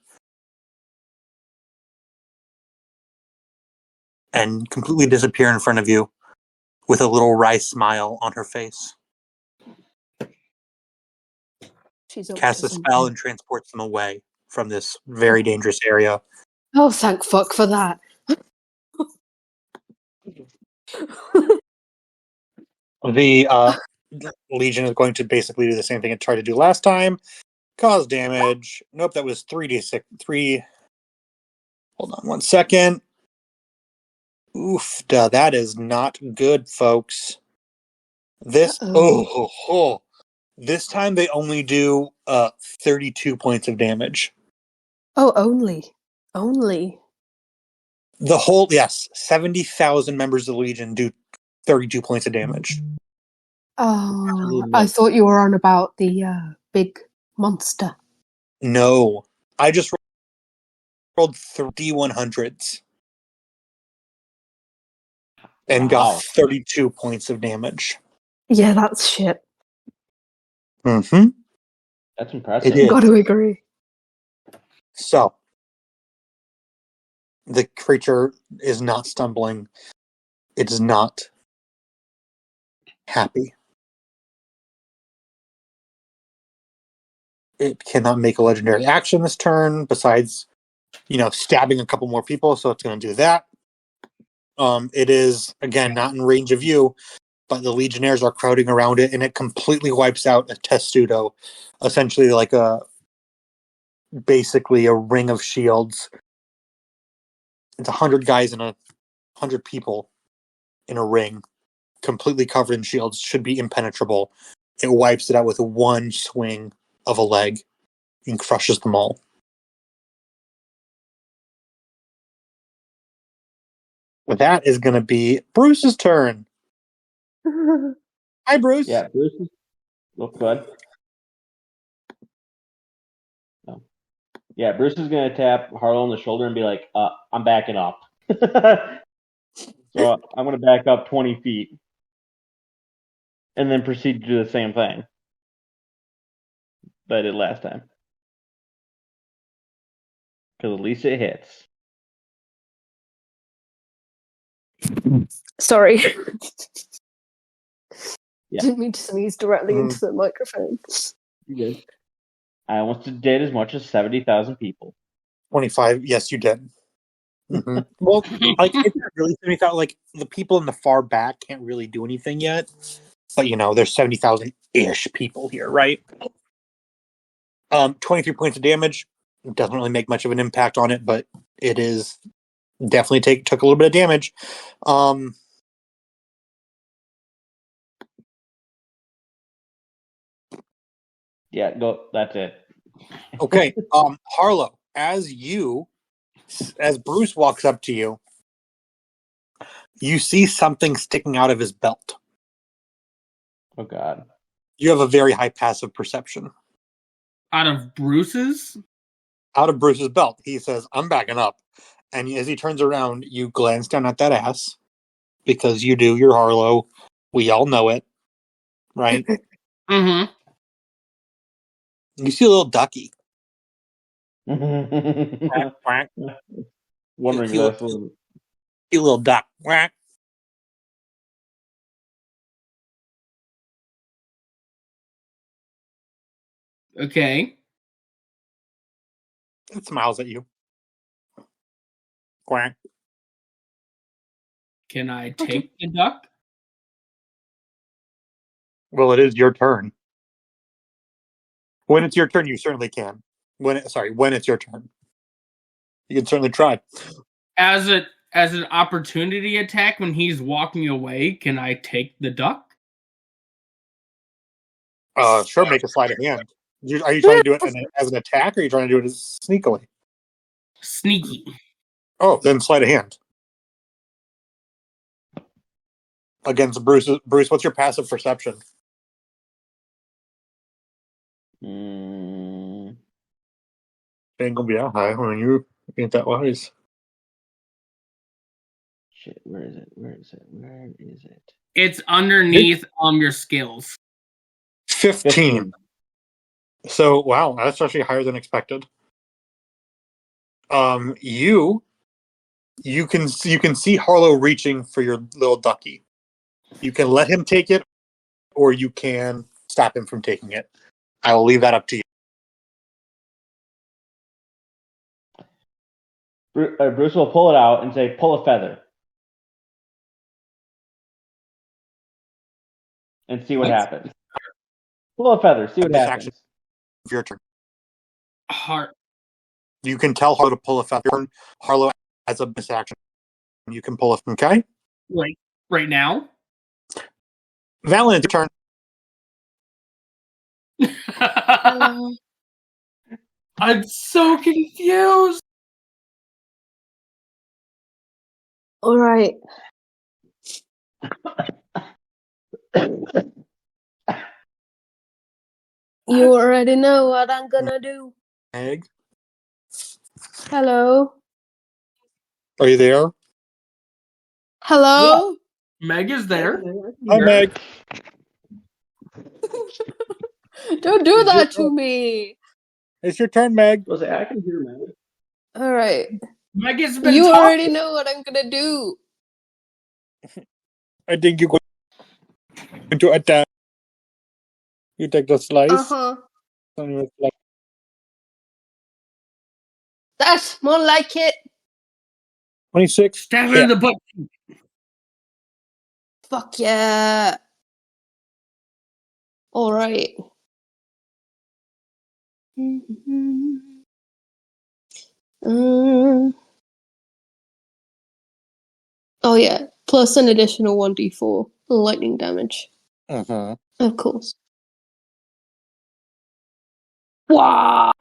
and completely disappear in front of you with a little wry smile on her face. She's Casts a spell and transports them away from this very dangerous area. Oh, thank fuck for that. The Legion is going to basically do the same thing it tried to do last time. Cause damage. Nope, that was 3d6. 3. Hold on 1 second. Oof, that is not good, folks. This this time they only do 32 points of damage. Oh, only. The whole 70,000 members of the Legion do 32 points of damage. Oh, I thought you were on about the big monster. No, I just rolled 3d100s and got 32 points of damage. Yeah, that's shit. Mm-hmm. That's impressive. It is. Got to agree. So, the creature is not stumbling. It is not happy. It cannot make a legendary action this turn, besides, stabbing a couple more people, so it's going to do that. It is, again, not in range of you, but the Legionnaires are crowding around it, and it completely wipes out a testudo, essentially like basically a ring of shields. It's 100 guys and 100 people in a ring, completely covered in shields, should be impenetrable. It wipes it out with one swing of a leg and crushes them all. That is going to be Bruce's turn. Hi, Bruce. Yeah, Bruce look good. No. Yeah, Bruce is going to tap Harlow on the shoulder and be like, I'm backing up. So I'm going to back up 20 feet. and then proceed to do the same thing that I did last time. Because at least it hits. Sorry. Yeah. Didn't mean to sneeze directly into the microphone. You did. I almost did as much as 70,000 people. 25. Yes, you did. Mm-hmm. Well, like it's not really 70,000. Like the people in the far back can't really do anything yet, but there's 70,000 ish people here, right? 23 points of damage. It doesn't really make much of an impact on it, but it is definitely took a little bit of damage. Yeah, go. That's it. Okay, Harlow, as Bruce walks up to you, you see something sticking out of his belt. Oh God. You have a very high passive perception. Out of Bruce's? Out of Bruce's belt. He says, I'm backing up. And as he turns around, you glance down at that ass. Because you do, you're Harlow. We all know it. Right? Mm-hmm. You see a little ducky. Wondering You if that's what... You little duck. Quack. Okay. It smiles at you. Quack. Can I take the duck? Well, it is your turn. When it's your turn, you certainly can. When it's your turn. You can certainly try. As an opportunity attack when he's walking away, can I take the duck? Sure, make a sleight of hand. Are you trying to do it as an attack, or are you trying to do it sneakily? Sneaky. Oh, then sleight of hand. Against Bruce. Bruce, what's your passive perception? Ain't gonna be that high when you ain't that wise. Shit, where is it? It's underneath your skills. 15. So wow, that's actually higher than expected. You can see Harlow reaching for your little ducky. You can let him take it, or you can stop him from taking it. I will leave that up to you. Bruce will pull it out and say, "Pull a feather," and see what happens. Pull a feather, see what happens. Your turn. Heart. You can tell Harlow to pull a feather. Harlow has a bonus action. You can pull it. Okay. Right now. Valen, your turn. I'm so confused. All right. You already know what I'm gonna do. Meg, Hello? are you there? Hello? Meg is there. Hi, Meg. Don't do that to me. It's your turn, Meg. I can hear man. All right. Meg has been You talking. already know what I'm gonna do. I think you're going to attack. You take the slice. Uh-huh. That's more like it. 26. Stab her in the butt. Fuck yeah. All right. Oh yeah, plus an additional 1d4 lightning damage. Uh-huh. Of course. Wow.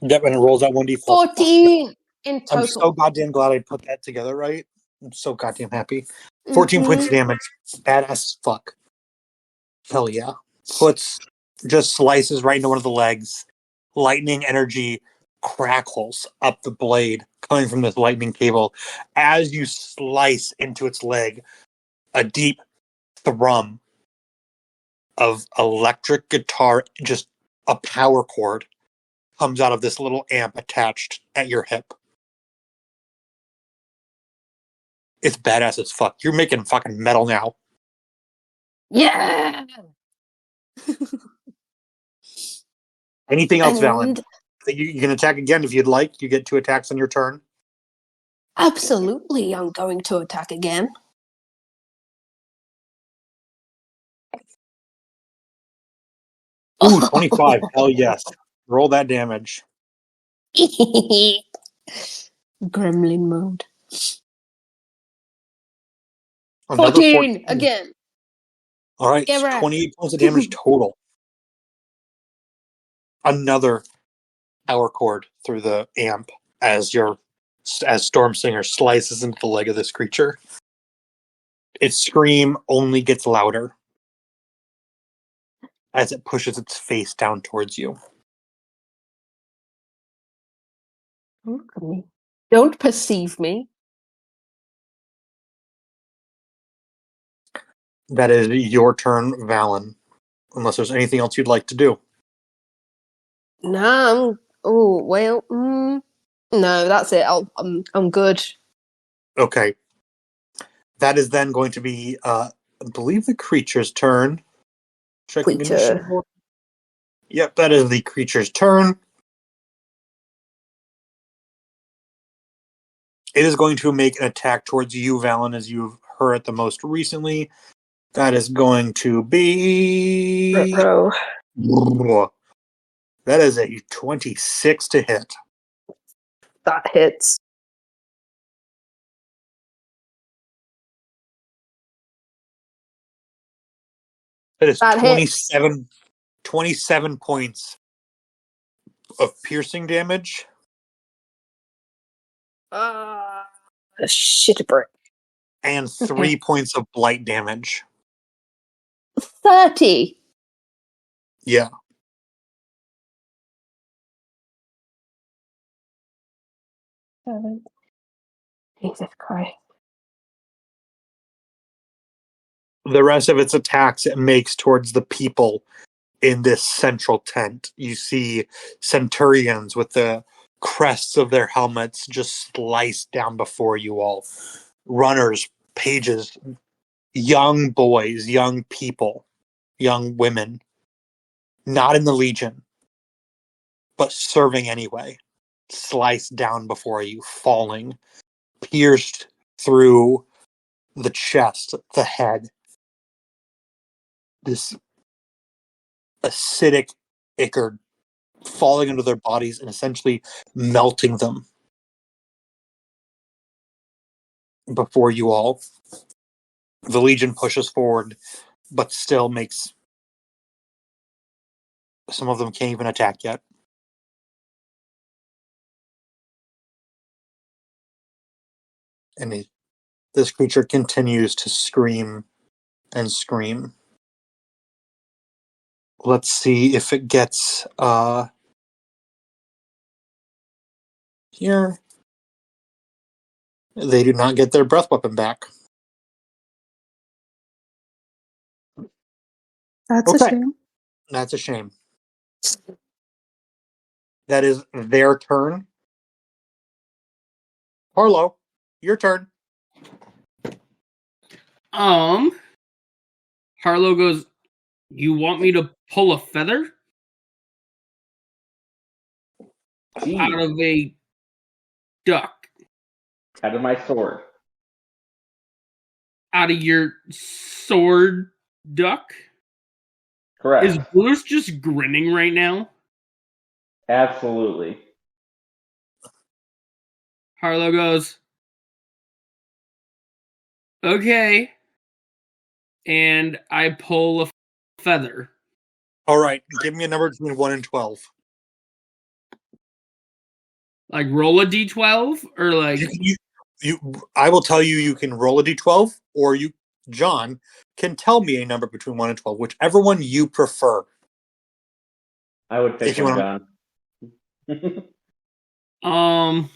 Yep, and it rolls out 1d4. 14 in total. I'm so goddamn glad I put that together right. I'm so goddamn happy. 14 points of damage. Badass as fuck. Hell yeah. Just slices right into one of the legs. Lightning energy crackles up the blade coming from this lightning cable. As you slice into its leg, a deep thrum of electric guitar, just a power cord, comes out of this little amp attached at your hip. It's badass as fuck. You're making fucking metal now. Yeah. Anything else, Valen? And You can attack again if you'd like. You get 2 attacks on your turn. absolutely, I'm going to attack again. Ooh, 25. Hell yes. Roll that damage. Gremlin mode. Another 14 again. All right, Get so wrecked. 28 points of damage total. Another power cord through the amp as Stormsinger slices into the leg of this creature. Its scream only gets louder as it pushes its face down towards you. Don't perceive me. That is your turn, Valen. Unless there's anything else you'd like to do. No, oh well. No, that's it. I'm good. Okay. That is then going to be, I believe, the creature's turn. Checking Creature. initiative order. Yep, that is the creature's turn. It is going to make an attack towards you, Valen, as you've heard it the most recently. That is going to be... That is a 26 to hit. That hits. That is That 27 points of piercing damage. Shit brick. And 3 points of blight damage. 30. Yeah. Jesus Christ. The rest of its attacks it makes towards the people in this central tent. You see centurions with the crests of their helmets just sliced down before you all. Runners, pages, young boys, young people, young women, not in the Legion, but serving anyway, sliced down before you, falling, pierced through the chest, the head. This acidic ichor falling into their bodies and essentially melting them before you all. The Legion pushes forward, but still makes... Some of them can't even attack yet. And this creature continues to scream and scream. Let's see if it gets here. They do not get their breath weapon back. That's Okay. a shame. That's a shame. That is their turn. Harlow, your turn. Harlow goes, "You want me to pull a feather out of a duck? Out of my sword. Out of your sword duck?" Correct. Is Bruce just grinning right now? Absolutely. Harlow goes, "Okay." And I pull a feather. All right, give me a number between 1 and 12. Like roll a d12 or like I will tell you. You can roll a d12, or John, can tell me a number between 1 and 12, whichever one you prefer. I would pick If you one, John.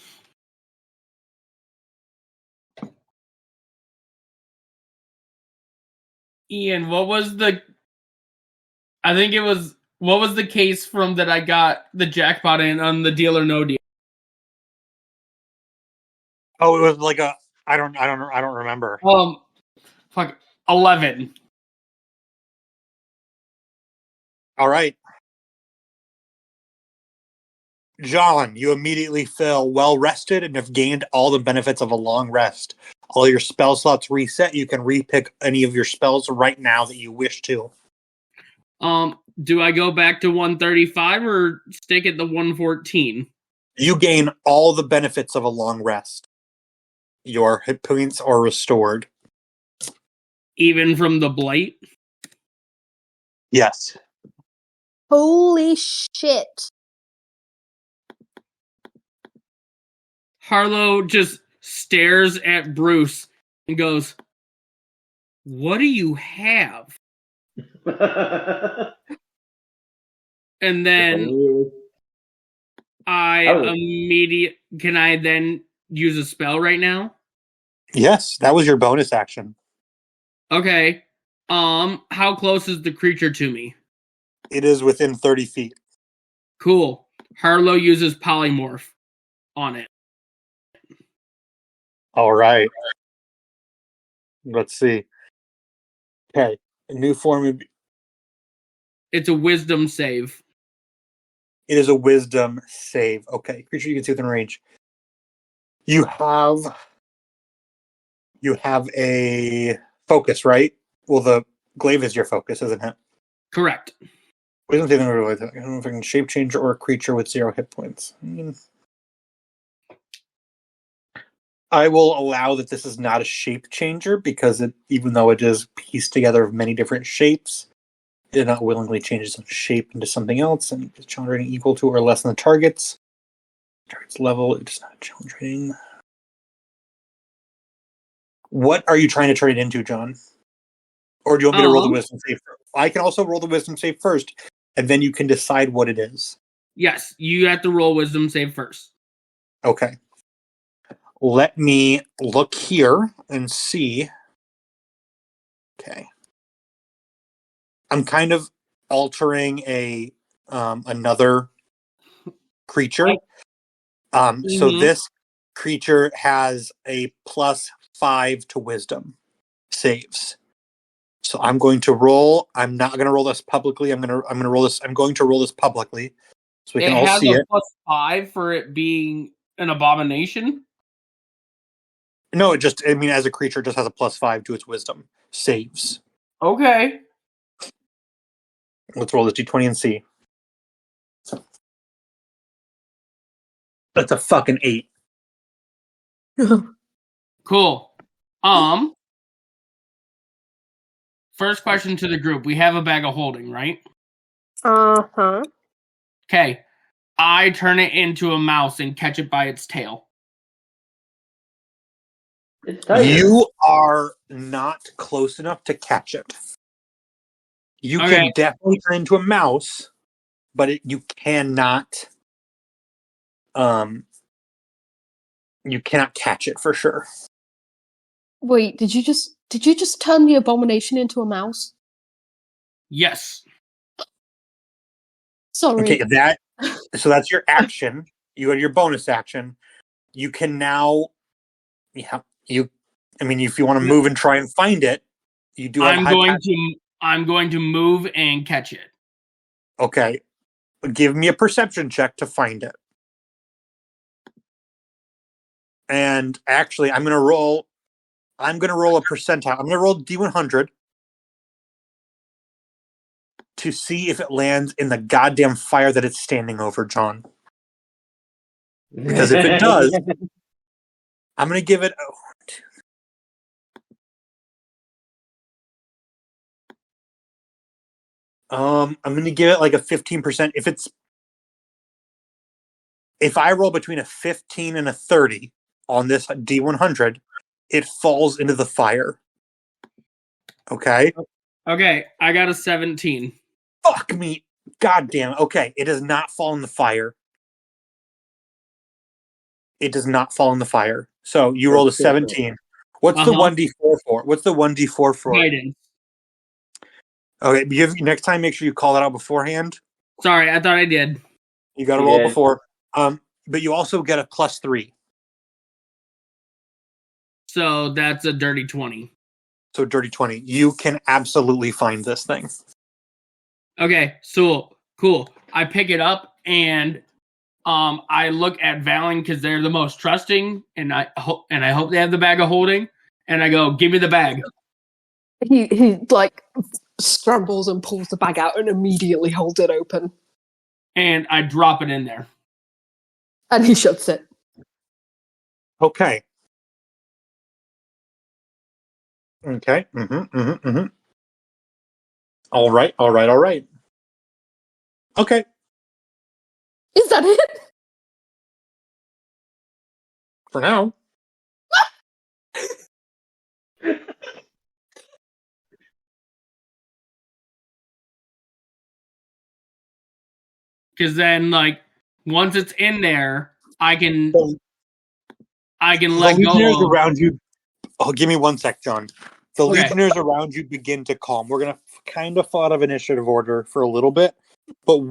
Ian, what was the I think it was. What was the case from that I got the jackpot in on the Deal or No Deal? Oh, it was like a. I don't remember. Fuck 11. All right. John, you immediately feel well rested and have gained all the benefits of a long rest. All your spell slots reset. You can repick any of your spells right now that you wish to. Do I go back to 135 or stick at the 114? You gain all the benefits of a long rest. Your hit points are restored. Even from the blight? Yes. Holy shit. Harlow just stares at Bruce and goes, "What do you have?" And then can I then use a spell right now? Yes, that was your bonus action. Okay. How close is the creature to me? It is within 30 feet. Cool. Harlow uses polymorph on it. All right. Let's see. Okay. A new form. It's a wisdom save. It is a wisdom save. Okay. Creature you can see within range. You have a focus, right? Well, the glaive is your focus, isn't it? Correct. Wisdom saving. I don't know if I can shape change or a creature with 0 hit points. I will allow that this is not a shape changer because even though it is pieced together of many different shapes, it not willingly changes its shape into something else and is challenge rating equal to or less than the target's level. It is not challenge rating. What are you trying to turn it into, John? Or do you want me to roll the wisdom save first? I can also roll the wisdom save first, and then you can decide what it is. Yes, you have to roll wisdom save first. Okay. Let me look here and see. Okay. I'm kind of altering another creature. So this creature has a +5 to wisdom saves. So I'm going to roll. I'm not going to roll this publicly. I'm going to roll this. I'm going to roll this publicly so we can all see it. It has a +5 for it being an abomination. No, as a creature, it just has a +5 to its wisdom saves. Okay. Let's roll this d20 and see. That's a fucking 8. Cool. First question to the group. We have a bag of holding, right? Uh-huh. Okay. I turn it into a mouse and catch it by its tail. You are not close enough to catch it. You can definitely turn into a mouse, but you cannot. You cannot catch it for sure. Wait, did you just turn the abomination into a mouse? Yes. Sorry. Okay, so that's your action. You had your bonus action. You can now, if you want to move and try and find it, you do. I'm going to move and catch it. Okay, give me a perception check to find it. And actually, I'm gonna roll a percentile. I'm gonna roll D100 to see if it lands in the goddamn fire that it's standing over, John. Because if it does, I'm gonna give it. I'm gonna give it like a 15%. If I roll between a 15 and a 30 on this D100, it falls into the fire. Okay? Okay, I got a 17. Fuck me. God damn it. Okay, it does not fall in the fire. It does not fall in the fire. So you rolled a 17. What's the 1d4 for? What's the 1d4 for? Guidance. Okay, next time, make sure you call it out beforehand. Sorry, I thought I did. You got to roll before. But you also get a +3. So that's a dirty 20. So dirty 20. You can absolutely find this thing. Okay, so cool. I pick it up and I look at Valen because they're the most trusting, and I hope they have the bag of holding. And I go, "Give me the bag." He like scrambles and pulls the bag out and immediately holds it open. And I drop it in there. And he shuts it. Okay. Okay. Mm-hmm. All right. Okay. Is that it? For now. Because then, like, once it's in there, I can let the go. Legionnaires around you. Oh, give me 1 sec, John. The Okay. Legionnaires around you begin to calm. We're gonna kind of fall out of initiative order for a little bit, but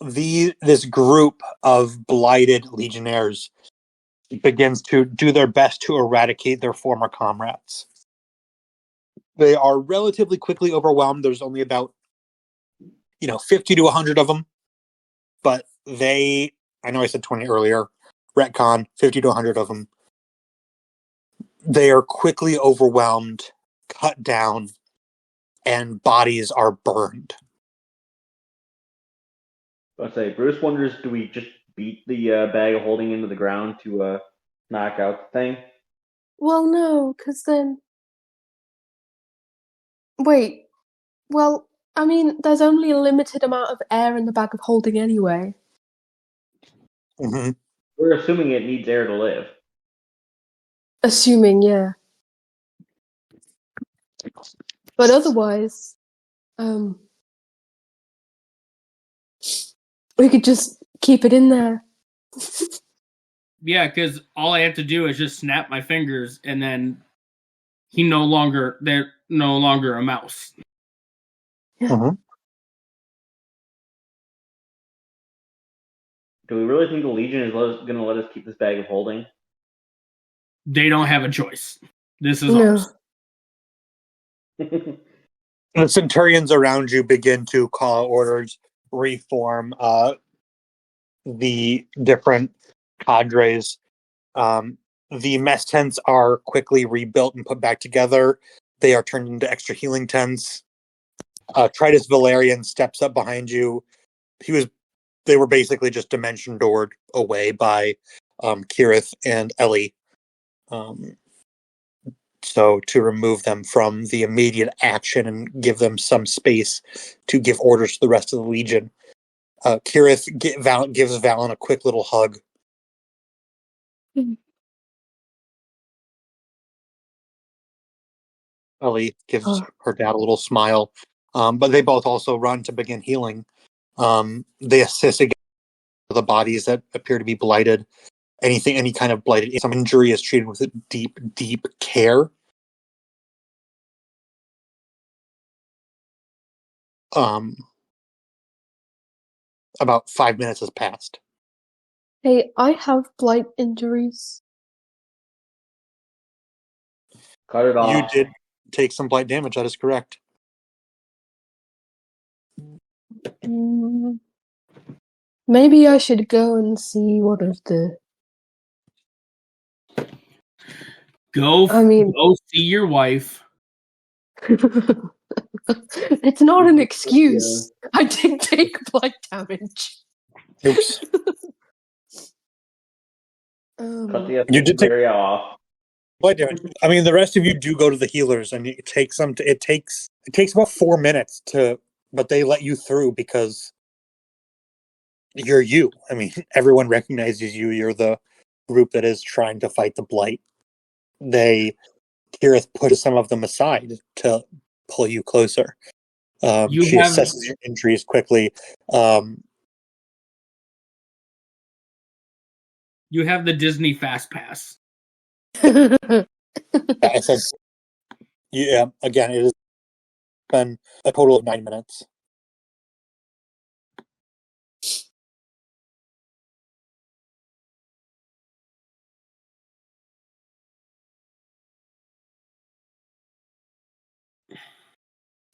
this group of blighted Legionnaires begins to do their best to eradicate their former comrades. They are relatively quickly overwhelmed. There's only about 50 to 100 of them, but I know I said 20 earlier, retcon, 50 to 100 of them. They are quickly overwhelmed, cut down, and bodies are burned. I'll say, Bruce wonders, do we just beat the bag of holding into the ground to knock out the thing? Well, no, because then... Wait. Well, I mean, there's only a limited amount of air in the bag of holding anyway. Mm-hmm. We're assuming it needs air to live. Assuming, yeah. But otherwise, we could just keep it in there. Yeah, because all I have to do is just snap my fingers, and then they're no longer a mouse. Yeah. Mm-hmm. Do we really think the Legion is going to let us keep this bag of holding? They don't have a choice. This is No. ours. The Centurions around you begin to call orders, reform the different cadres. The mess tents are quickly rebuilt and put back together. They are turned into extra healing tents. Tritus Valerian steps up behind you. They were basically just dimension doored away by Kirith and Ellie. So to remove them from the immediate action and give them some space to give orders to the rest of the Legion. Kirith gives Valen a quick little hug. Ellie gives her dad a little smile. But they both also run to begin healing. They assist against the bodies that appear to be blighted. Any kind of blighted, some injury is treated with deep, deep care. About 5 minutes has passed. Hey, I have blight injuries. Cut it off. You did take some blight damage, that is correct. Maybe I should go and see what is the... Go see your wife. It's not an excuse. Yeah. I did take blight damage. Oops. Cut the you did take off. blight damage. I mean, the rest of you do go to the healers, and it takes about 4 minutes but they let you through because you're you. I mean, everyone recognizes you. You're the group that is trying to fight the blight. Kirith pushes some of them aside to pull you closer. She assesses your injuries quickly. You have the Disney Fast Pass. Yeah, again, it is been a total of 9 minutes.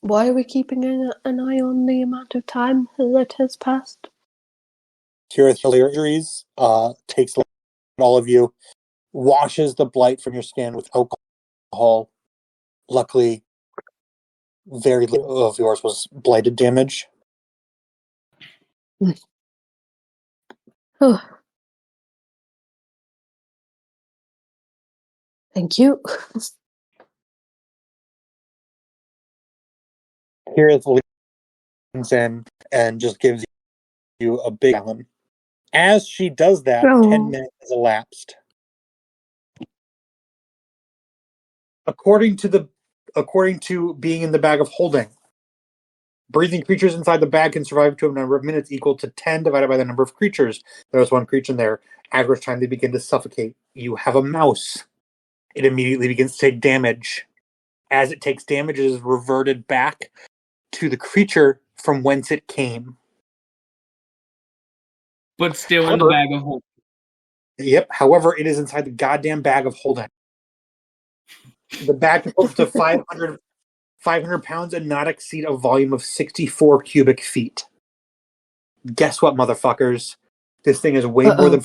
Why are we keeping an eye on the amount of time that has passed? Tirith Hilarities takes all of you, washes the blight from your skin with alcohol. Luckily, very little of yours was blighted damage. Oh. Thank you. Tirith leans in and just gives you a big gallon. As she does that, 10 minutes has elapsed. According to being in the bag of holding, breathing creatures inside the bag can survive to a number of minutes equal to 10 divided by the number of creatures. There is one creature in there. After which time they begin to suffocate. You have a mouse. It immediately begins to take damage. As it takes damage, it is reverted back to the creature from whence it came. But still in the bag of holding. Yep. However, it is inside the goddamn bag of holding. The bag can hold up to 500 pounds and not exceed a volume of 64 cubic feet. Guess what, motherfuckers? This thing is way more than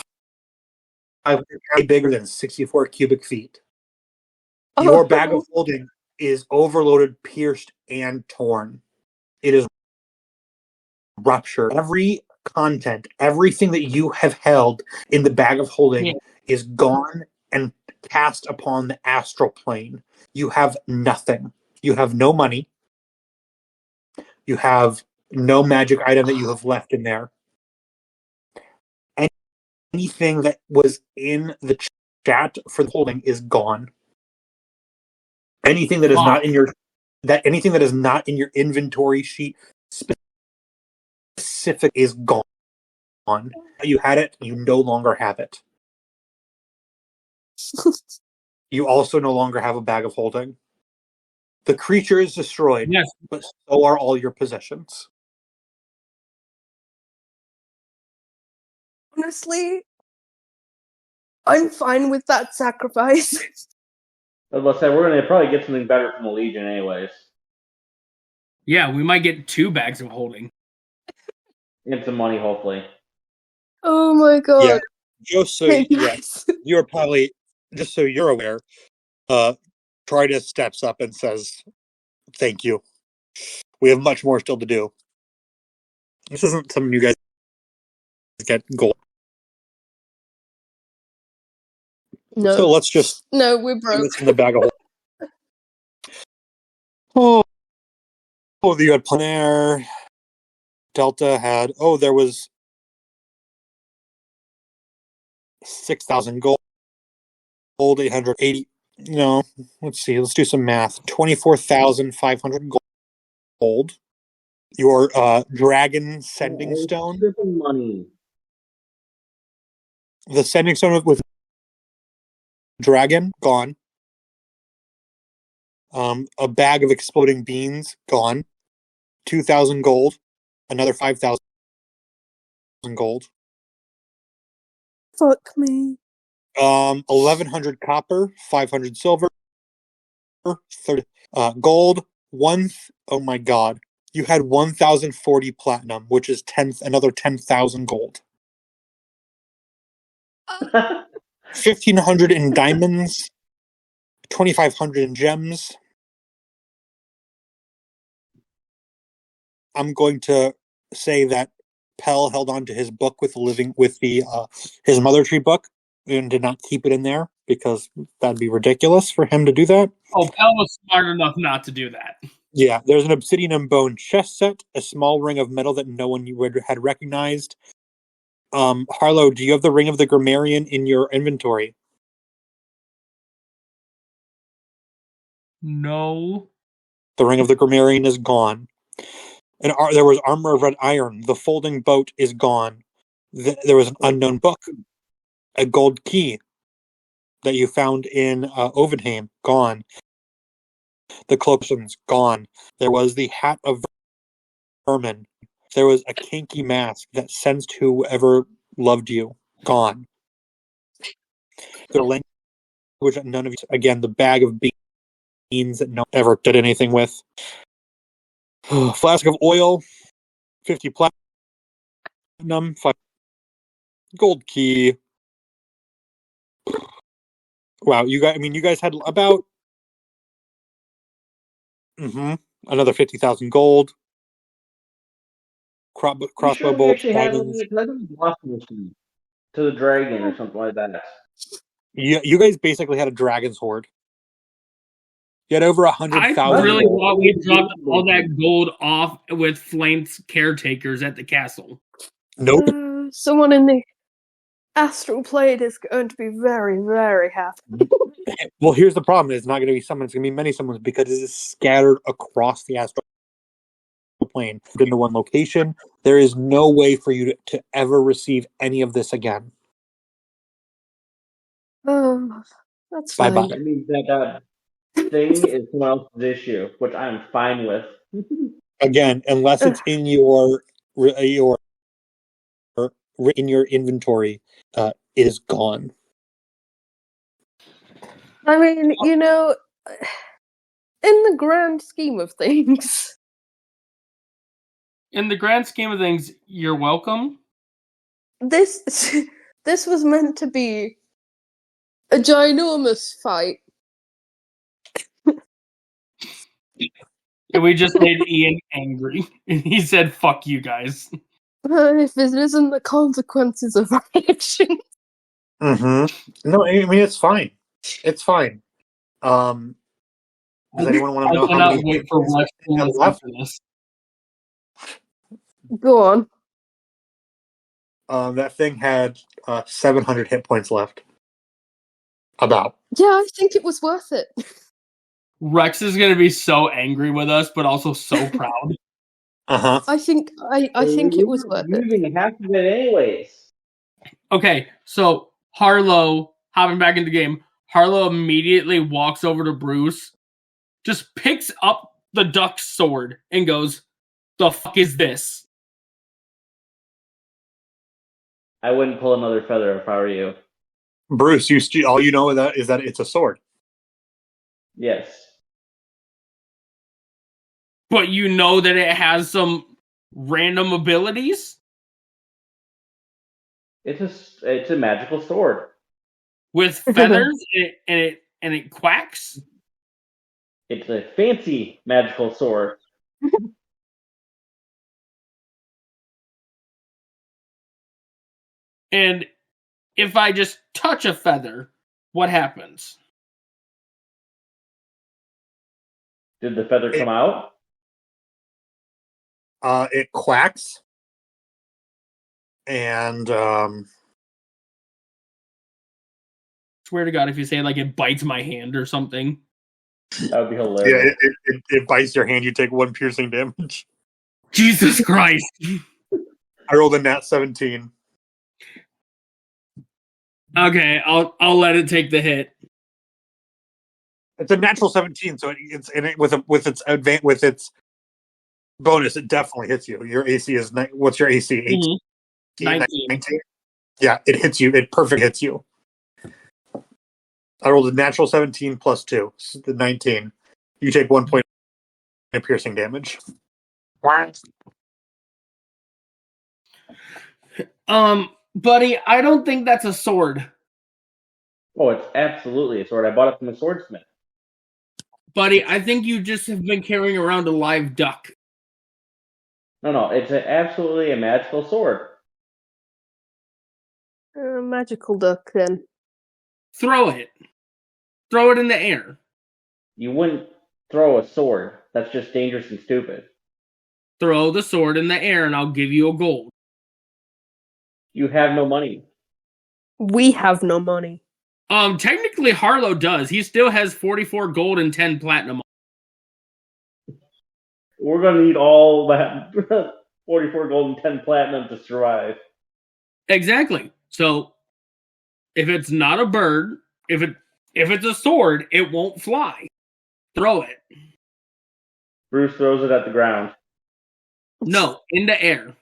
500 pounds, bigger than 64 cubic feet. Your bag of holding is overloaded, pierced, and torn. It is ruptured. Every content, everything that you have held in the bag of holding is gone and cast upon the astral plane. You have nothing. You have no money. You have no magic item that you have left in there. Anything that was in the chat for the holding is gone. Anything that is not in anything that is not in your inventory sheet specific is gone. You had it, you no longer have it. You also no longer have a bag of holding. The creature is destroyed, yes, but so are all your possessions. Honestly, I'm fine with that sacrifice. I was about to say, we're going to probably get something better from the Legion anyways. Yeah, we might get 2 bags of holding. And some money, hopefully. Oh my god. Yeah. Just so you're probably, just so you're aware, Tritus steps up and says, "Thank you. We have much more still to do. This isn't something you guys get gold. No. So let's just we're broke. It's in the bag of holding. You had Plein Air. Delta had there was 6,000 gold, 880. No, let's see. Let's do some math. 24,500 gold. Your dragon sending stone. Money. The sending stone with dragon gone. A bag of exploding beans gone. 2,000 gold. Another 5,000 gold. Fuck me. 1,100 copper, 500 silver, 30 gold. Oh my god! You had 1,040 platinum, which is another 10,000 gold. 1,500 in diamonds, 2,500 in gems. I'm going to say that Pell held on to his book with his Mother Tree book and did not keep it in there because that'd be ridiculous for him to do that. Oh, Pell was smart enough not to do that. Yeah, there's an obsidian and bone chest set, a small ring of metal that no one had recognized. Harlow, do you have the Ring of the Grammarian in your inventory? No. The Ring of the Grammarian is gone. And there was Armor of Red Iron. The folding boat is gone. There was an unknown book. A gold key that you found in Ovenheim, gone. The cloak's gone. There was the hat of vermin. There was a kinky mask that sensed whoever loved you. Gone. The language that none of you... Again, the bag of beans that no one ever did anything with. Flask of oil. 50 platinum. 5 gold key. Wow, you guys had about another 50,000 gold. Crossbow sure bolts. We actually have to the dragon or something like that. You guys basically had a dragon's horde. You had over 100,000. I really thought we dropped all that gold off with Flame's caretakers at the castle. Nope. Someone in the astral plane is going to be very, very happy. Well, here's the problem. It's not going to be someone. It's going to be many summons because it is scattered across the astral plane into one location. There is no way for you to ever receive any of this again. That's fine. Bye-bye. I mean, that thing is someone else's issue, which I'm fine with. Again, unless it's in your inventory, it is gone. I mean, in the grand scheme of things. In the grand scheme of things, you're welcome. This was meant to be a ginormous fight. And we just made Ian angry. And he said, fuck you guys. If it isn't the consequences of our actions. No, I mean, it's fine. It's fine. Does anyone want to know how many wait for Rex left? This. Go on. That thing had 700 hit points left. About. Yeah, I think it was worth it. Rex is going to be so angry with us, but also so proud. I think it was worth it. Using half of it anyways. Okay, so Harlow, hopping back into the game, Harlow immediately walks over to Bruce, just picks up the duck's sword, and goes, "The fuck is this?" I wouldn't pull another feather if I were you. Bruce, all you know is that it's a sword. Yes. But you know that it has some random abilities? It's a magical sword. With feathers and it quacks? It's a fancy magical sword. And if I just touch a feather, what happens? Did the feather come out? It quacks. And Swear to God, if you say like it bites my hand or something. That would be hilarious. Yeah, it bites your hand, you take 1 piercing damage. Jesus Christ. I rolled a nat 17. Okay, I'll let it take the hit. It's a natural 17, so with its bonus, it definitely hits you. Your AC is what's your AC? 18? 19. Yeah, it hits you. It perfect hits you. I rolled a natural 17 plus 2, so the 19. You take 1 point of piercing damage. Buddy, I don't think that's a sword. Oh, it's absolutely a sword. I bought it from a swordsmith. Buddy, I think you just have been carrying around a live duck. No, it's absolutely a magical sword. Magical duck, then. Throw it. Throw it in the air. You wouldn't throw a sword. That's just dangerous and stupid. Throw the sword in the air and I'll give you a gold. You have no money. We have no money. Technically Harlow does. He still has 44 gold and 10 platinum. We're going to need all that 44 gold and 10 platinum to survive. Exactly. So, if it's not a bird, if it's a sword, it won't fly. Throw it. Bruce throws it at the ground. No, in the air.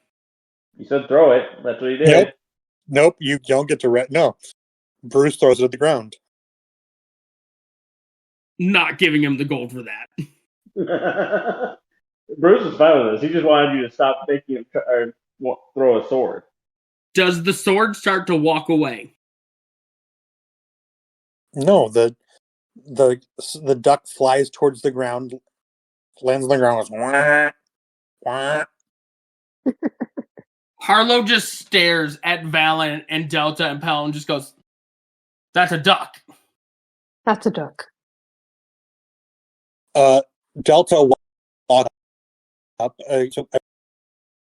You said throw it. That's what he did. Nope, you don't get to no. Bruce throws it at the ground. Not giving him the gold for that. Bruce is fine with this. He just wanted you to stop making him throw a sword. Does the sword start to walk away? No, the duck flies towards the ground, lands on the ground, goes wah, wah. Harlow just stares at Valen and Delta and Pell and just goes, "That's a duck." That's a duck. Delta walked up. So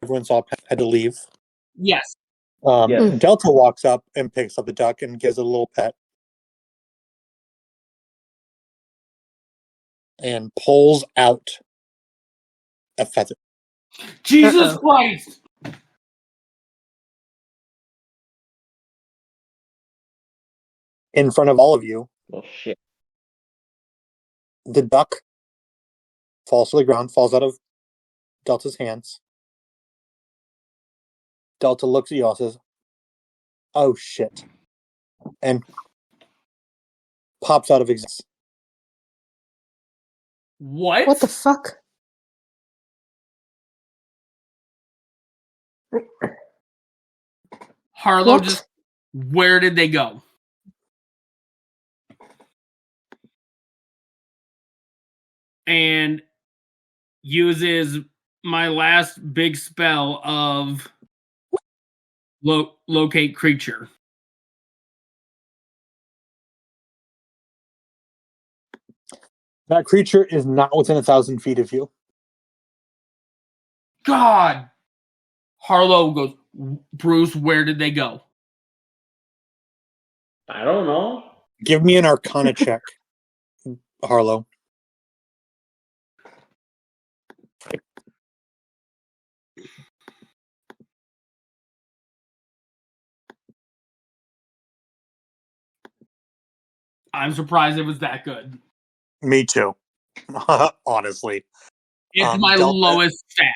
everyone saw Pell had to leave. Yes. Yes. Delta walks up and picks up the duck and gives it a little pet. And pulls out a feather. Jesus Christ! In front of all of you, Oh shit. the duck falls to the ground, falls out of Delta's hands. Delta looks at you all and says, "Oh shit," and pops out of existence. What? What the fuck? Harlow What? just... Where did they go? And uses my last big spell of locate creature. That creature is not within 1,000 feet of you. God! Harlow goes, "Bruce, where did they go?" I don't know. Give me an Arcana check, Harlow. I'm surprised it was that good. Me too. Honestly. It's my lowest stat.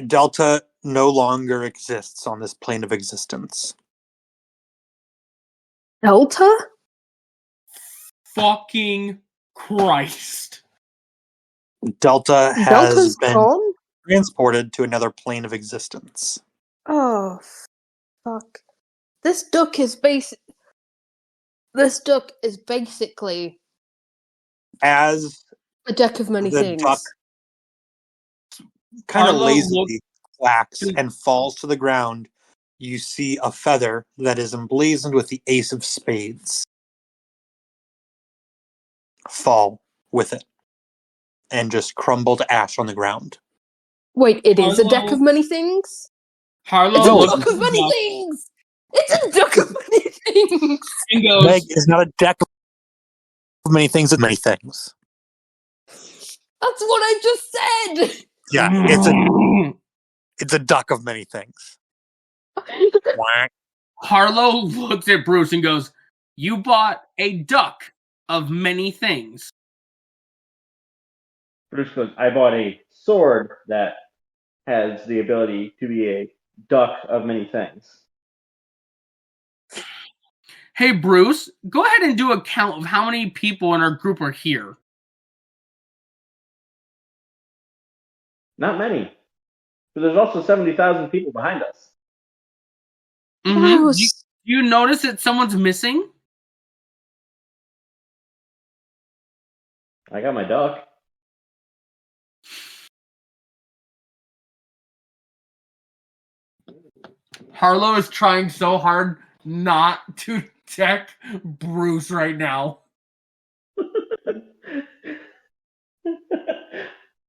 Delta no longer exists on this plane of existence. Delta? Fucking Christ. Delta has Delta's been gone? transported to another plane of existence. Oh, fuck. This duck is basically As a deck of many the things. duck kind of Harlow lazily quacks and falls to the ground, you see a feather that is emblazoned with the Ace of Spades fall with it and just crumble to ash on the ground. Wait, it is a deck Harlow- of many things? Harlow It's a looks duck of many up things! It's a duck of many things! and goes, Meg is not a deck of many things, it's many things. That's what I just said! Yeah, it's a duck of many things. Quack. Harlow looks at Bruce and goes, "You bought a duck of many things." Bruce goes, I bought a sword that has the ability to be a duck of many things. Hey, Bruce, go ahead and do a count of how many people in our group are here. Not many. But there's also 70,000 people behind us. Mm-hmm. Oh, Do you notice that someone's missing? I got my duck. Harlow is trying so hard not to check Bruce right now.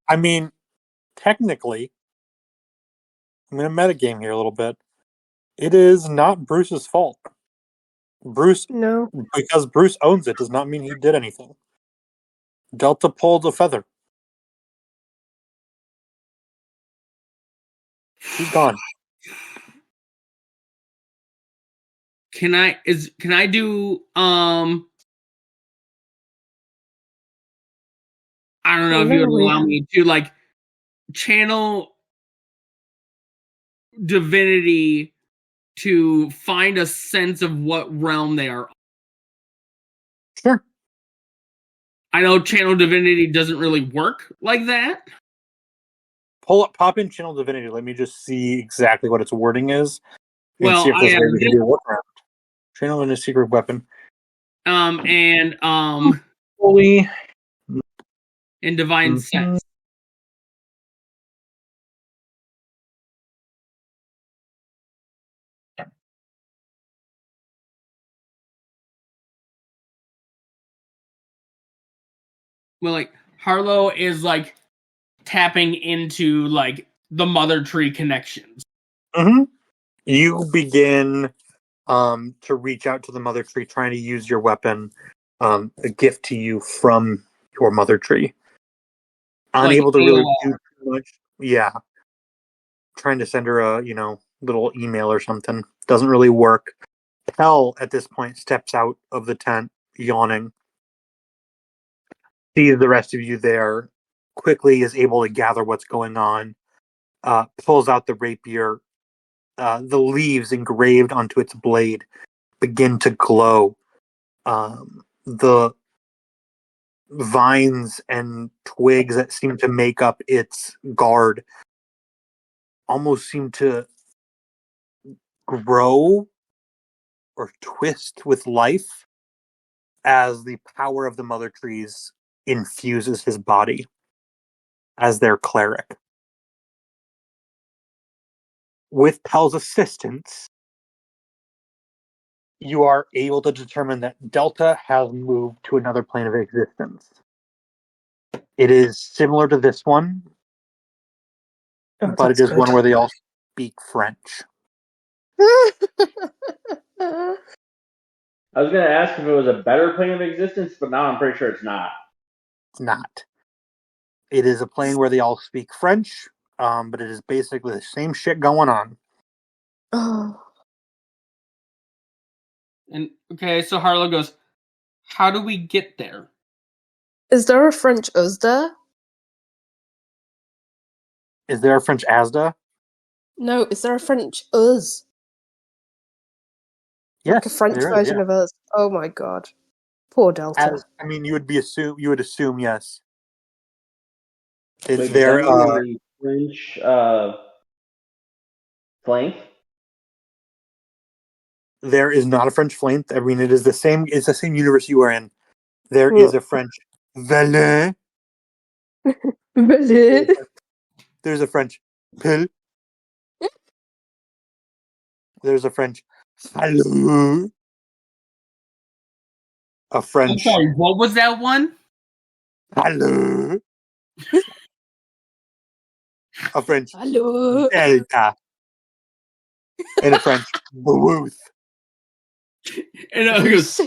I mean, technically, I'm going to metagame here a little bit. It is not Bruce's fault. No. Because Bruce owns it does not mean he did anything. Delta pulled a feather. He's gone. Can I do I don't know if you would allow me to like channel divinity to find a sense of what realm they are. Sure. I know channel divinity doesn't really work like that. Pop in channel divinity. Let me just see exactly what its wording is, and Well, see if there's I a way we can do a workaround. Channel in a secret weapon. Fully in divine sense. Well, like Harlow is like tapping into like the mother tree connections. Mm-hmm. You begin to reach out to the mother tree, trying to use your weapon, a gift to you from your mother tree. Unable Like to really AOL. do too much. Yeah. Trying to send her a, little email or something. Doesn't really work. Pell, at this point, steps out of the tent, yawning. Sees the rest of you there. Quickly is able to gather what's going on. Pulls out the rapier. The leaves engraved onto its blade begin to glow. The vines and twigs that seem to make up its guard almost seem to grow or twist with life as the power of the mother trees infuses his body as their cleric. With Pell's assistance, you are able to determine that Delta has moved to another plane of existence. It is similar to this one, but it is one where they all speak French. I was going to ask if it was a better plane of existence, but now I'm pretty sure it's not. It's not. It is a plane where they all speak French, but it is basically the same shit going on. Oh. And okay, so Harlow goes, how do we get there? Is there a French Uzda? Is there a French Asda? No, is there a French Uz? Yes, like a French version of Uz. Oh my god. Poor Delta. You would assume yes. It's Wait, there. the French flank? There is not a French flank. I mean, it is the same. It's the same universe you are in. There is a French valet. There's a French pill. There's a French hello. A French. I'm sorry, what was that one? Hello. A French hello. Delta. And a French Booth. And I goes,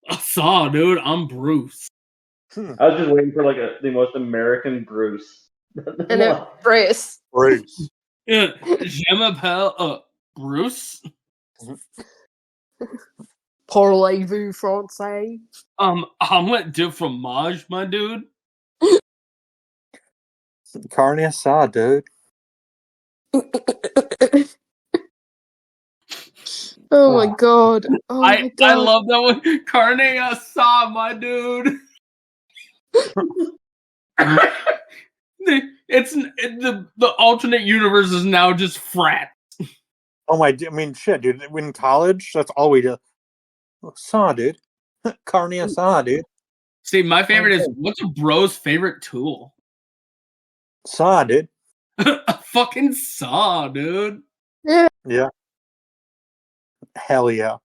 I saw, dude. I'm Bruce. I was just waiting for like the most American Bruce. And a Bruce. Bruce. Yeah, je m'appelle Bruce. Parlez-vous français? Omelette de fromage, my dude. Carne asada, dude. Oh my god. Oh my god. I love that one. Carne asada, my dude. The alternate universe is now just frat. Oh my! I mean, shit, dude. In college, that's all we do. Saw, dude. Carne asada, dude. See, my favorite is what's a bro's favorite tool? Saw, dude. A fucking saw, dude. Yeah. Hell yeah.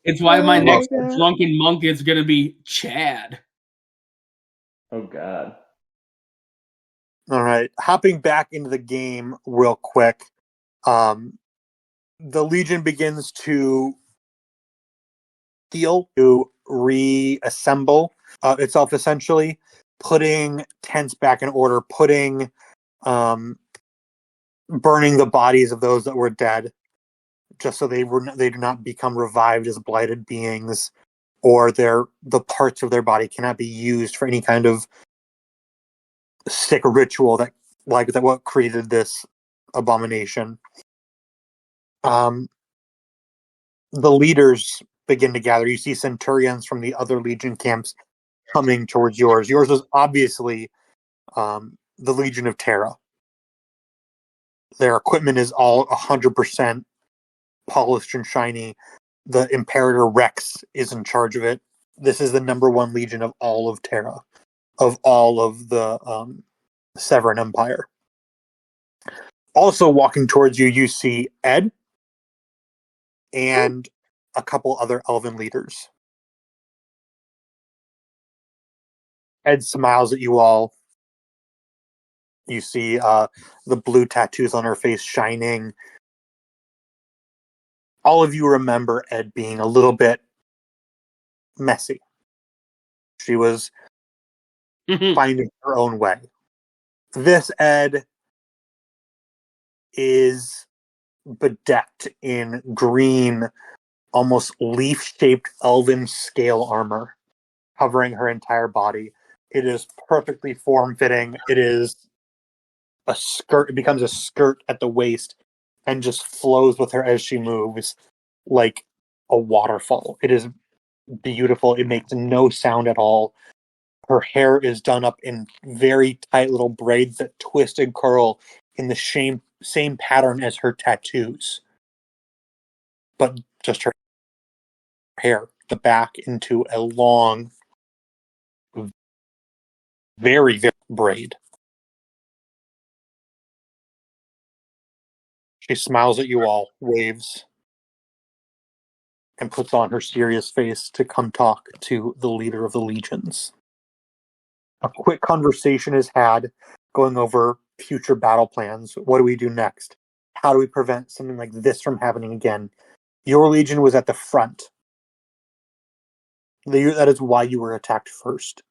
It's why my next drunken monk is gonna be Chad. Oh god. All right, hopping back into the game real quick. The Legion begins to reassemble itself, essentially putting tents back in order, burning the bodies of those that were dead, just so they do not become revived as blighted beings or the parts of their body cannot be used for any kind of sick ritual that what created this abomination. The leaders begin to gather. You see centurions from the other Legion camps coming towards yours. Yours is obviously the Legion of Terra. Their equipment is all 100% polished and shiny. The Imperator Rex is in charge of it. This is the number one Legion of all of Terra, of all of the Severan Empire. Also walking towards you, you see Ed and a couple other elven leaders. Ed smiles at you all. You see the blue tattoos on her face shining. All of you remember Ed being a little bit messy. She was finding her own way. This Ed is bedecked in green, almost leaf-shaped elven scale armor covering her entire body. It is perfectly form-fitting. It is a skirt. It becomes a skirt at the waist and just flows with her as she moves like a waterfall. It is beautiful. It makes no sound at all. Her hair is done up in very tight little braids that twist and curl in the same pattern as her tattoos. But just her hair, the back into a long, very, very braid. She smiles at you all, waves, and puts on her serious face to come talk to the leader of the legions. A quick conversation is had, going over future battle plans. What do we do next? How do we prevent something like this from happening again? Your legion was at the front. That is why you were attacked first.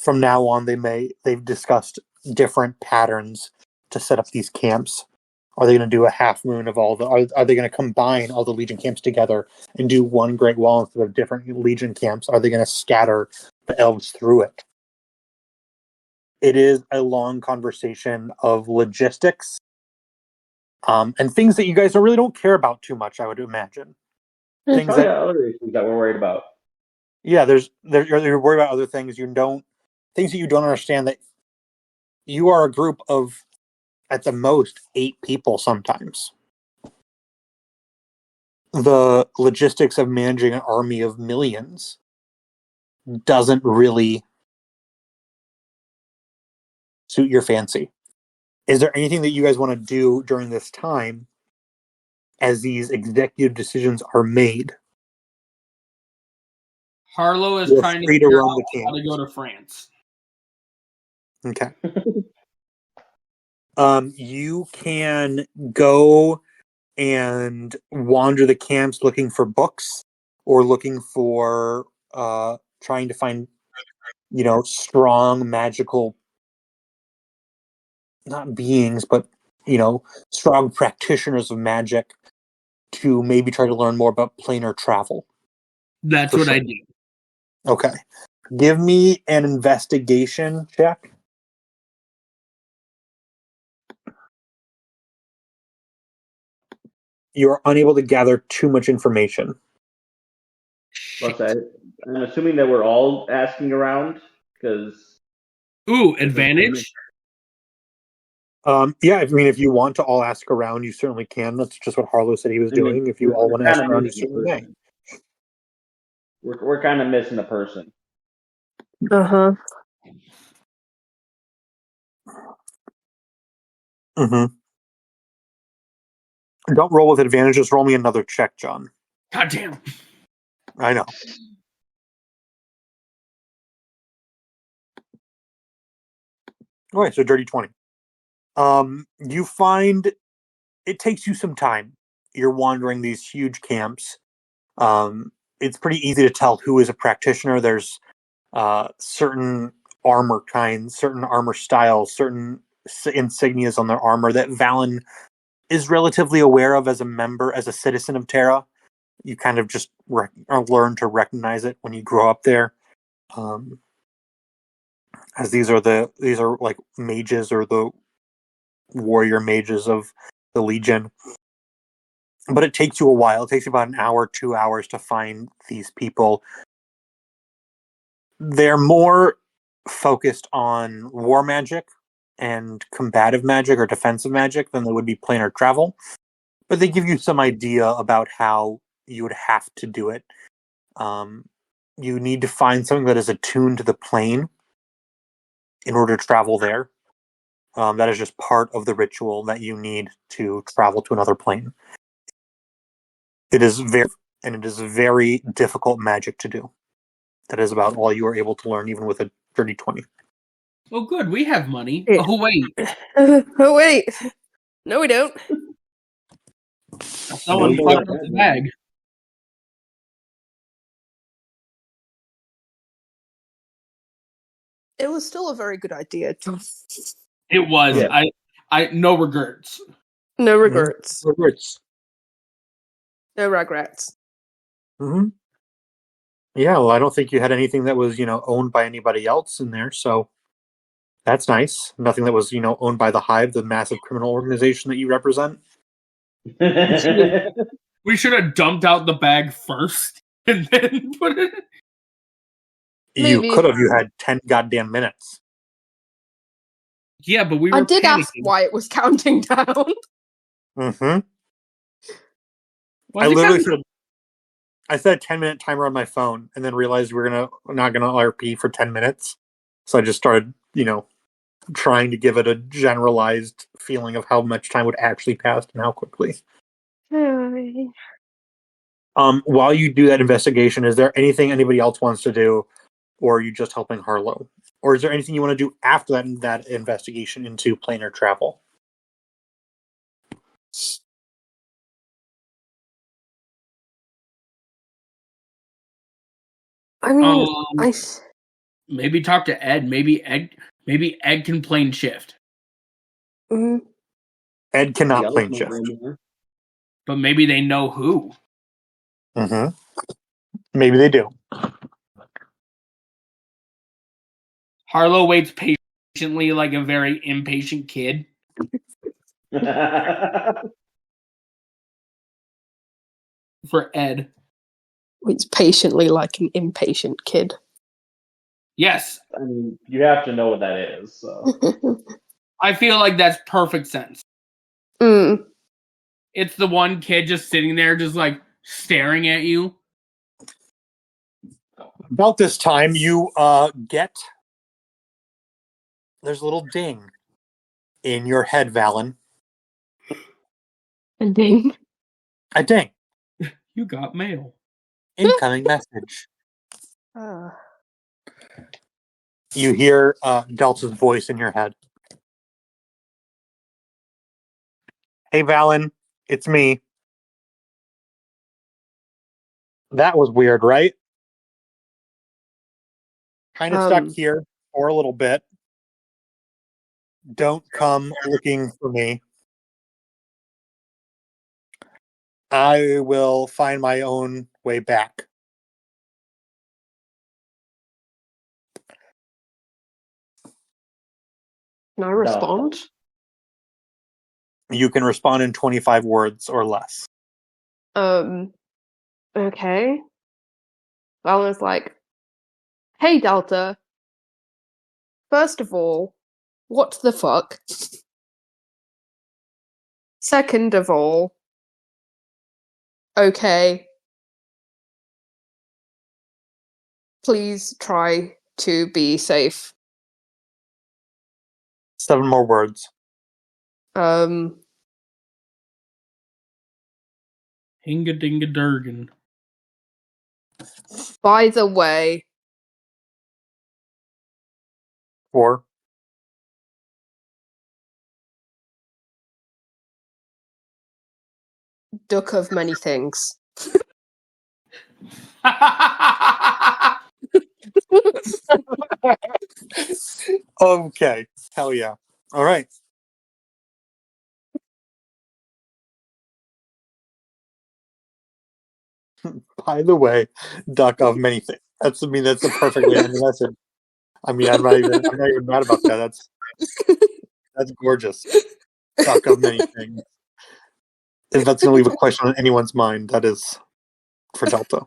From now on, they've discussed different patterns to set up these camps. Are they going to do a half moon of all the? Are they going to combine all the Legion camps together and do one Great Wall instead of different Legion camps? Are they going to scatter the elves through it? It is a long conversation of logistics, and things that you guys really don't care about too much. I would imagine. Things that other issues that we're worried about. Yeah, you're worried about other things. Things that you don't understand. That you are a group of, at the most, 8 people sometimes. The logistics of managing an army of millions doesn't really suit your fancy. Is there anything that you guys want to do during this time as these executive decisions are made? Harlow is trying to figure out how to go to France. Okay. You can go and wander the camps looking for books or looking for trying to find, strong magical, not beings, but, strong practitioners of magic to maybe try to learn more about planar travel. That's what I do. Okay. Give me an investigation check. You're unable to gather too much information. I'm assuming that we're all asking around because. Ooh, advantage. Yeah, if you want to all ask around, you certainly can. That's just what Harlow said he was doing. If you all want to ask around, you certainly may. We're kind of missing a person. Uh-huh. Mm-hmm. Don't roll with advantage, just roll me another check, John. God damn. I know. Alright, so dirty 20. You find it takes you some time. You're wandering these huge camps. It's pretty easy to tell who is a practitioner. There's certain armor kinds, certain armor styles, certain insignias on their armor that Valen is relatively aware of as a citizen of Terra. you kind of just learn to recognize it when you grow up there, as these are like mages or the warrior mages of the Legion. But it takes you a while. It takes you about an hour, 2 hours to find these people. They're more focused on war magic and combative magic or defensive magic than they would be planar travel. But they give you some idea about how you would have to do it. You need to find something that is attuned to the plane in order to travel there. That is just part of the ritual that you need to travel to another plane. It is very difficult magic to do. That is about all you are able to learn, even with a dirty 20. Oh, good. We have money. Yeah. Oh, wait. Oh, wait. No, we don't. Someone you fucked got up the that, bag. It was still a very good idea, John. It was. Yeah. I no regrets. No regrets. Regrets. No regrets. Mm-hmm. Yeah, well, I don't think you had anything that was, owned by anybody else in there, so that's nice. Nothing that was, owned by the Hive, the massive criminal organization that you represent. We should have dumped out the bag first and then put it. You Maybe. could have. You had 10 goddamn minutes. Yeah, but we were I did ask panicking. why it was counting down. Mm-hmm. Why I is it literally counting- I set a 10-minute timer on my phone and then realized we're not gonna RP for 10 minutes. So I just started, trying to give it a generalized feeling of how much time would actually pass and how quickly. While you do that investigation, is there anything anybody else wants to do, or are you just helping Harlow? Or is there anything you want to do after that investigation into planar travel? I mean, Maybe talk to Ed. Maybe Ed can plane shift. Mhm. Ed cannot plane shift. But maybe they know who. Mm-hmm. Maybe they do. Harlow waits patiently like a very impatient kid. For Ed. Waits patiently like an impatient kid. Yes. I mean, you have to know what that is. So. I feel like that's perfect sense. Mm. It's the one kid just sitting there, just like staring at you. About this time, you get... There's a little ding in your head, Valen. A ding. A ding. You got mail. Incoming message. Ah. You hear Delta's voice in your head. Hey, Valen, it's me. That was weird, right? Kind of stuck here for a little bit. Don't come looking for me. I will find my own way back. Can I respond? You can respond in 25 words or less. Okay. Valen's like, hey, Delta. First of all, what the fuck? Second of all, okay. Please try to be safe. 7 more words. Hinga dinga durgan. By the way, 4. duck of many things. Okay. Hell yeah. All right. By the way, duck of many things. That's the perfect way to end the lesson. I'm not even mad about that. That's gorgeous. Duck of many things. If that's gonna leave a question on anyone's mind, that is for Delta.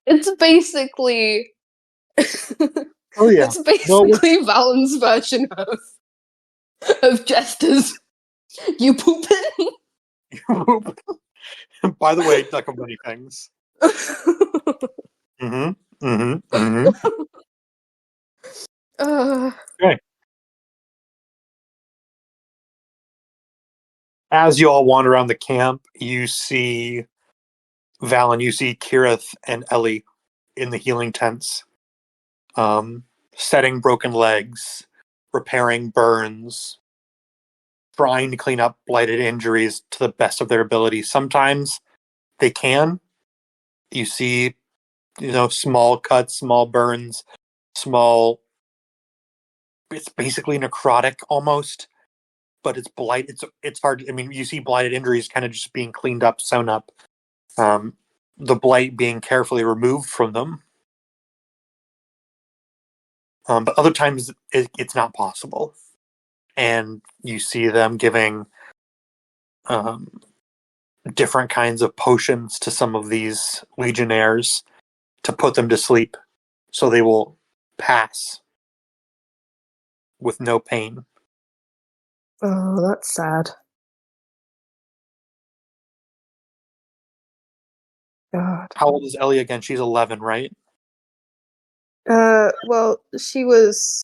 It's basically Oh yeah. it's basically Valen's version of Jester's. You pooping? By the way, duck of many things. Okay. As you all wander around the camp, you see Valen, you see Kirith and Ellie in the healing tents, setting broken legs, repairing burns, trying to clean up blighted injuries to the best of their ability. Sometimes they can. You see, small cuts, small burns, small. It's basically necrotic almost, but it's blight. It's hard. You see blighted injuries kind of just being cleaned up, sewn up. The blight being carefully removed from them. But other times it's not possible. And you see them giving different kinds of potions to some of these legionnaires to put them to sleep so they will pass with no pain. Oh, that's sad. God. How old is Ellie again? She's 11, right? Well, she was.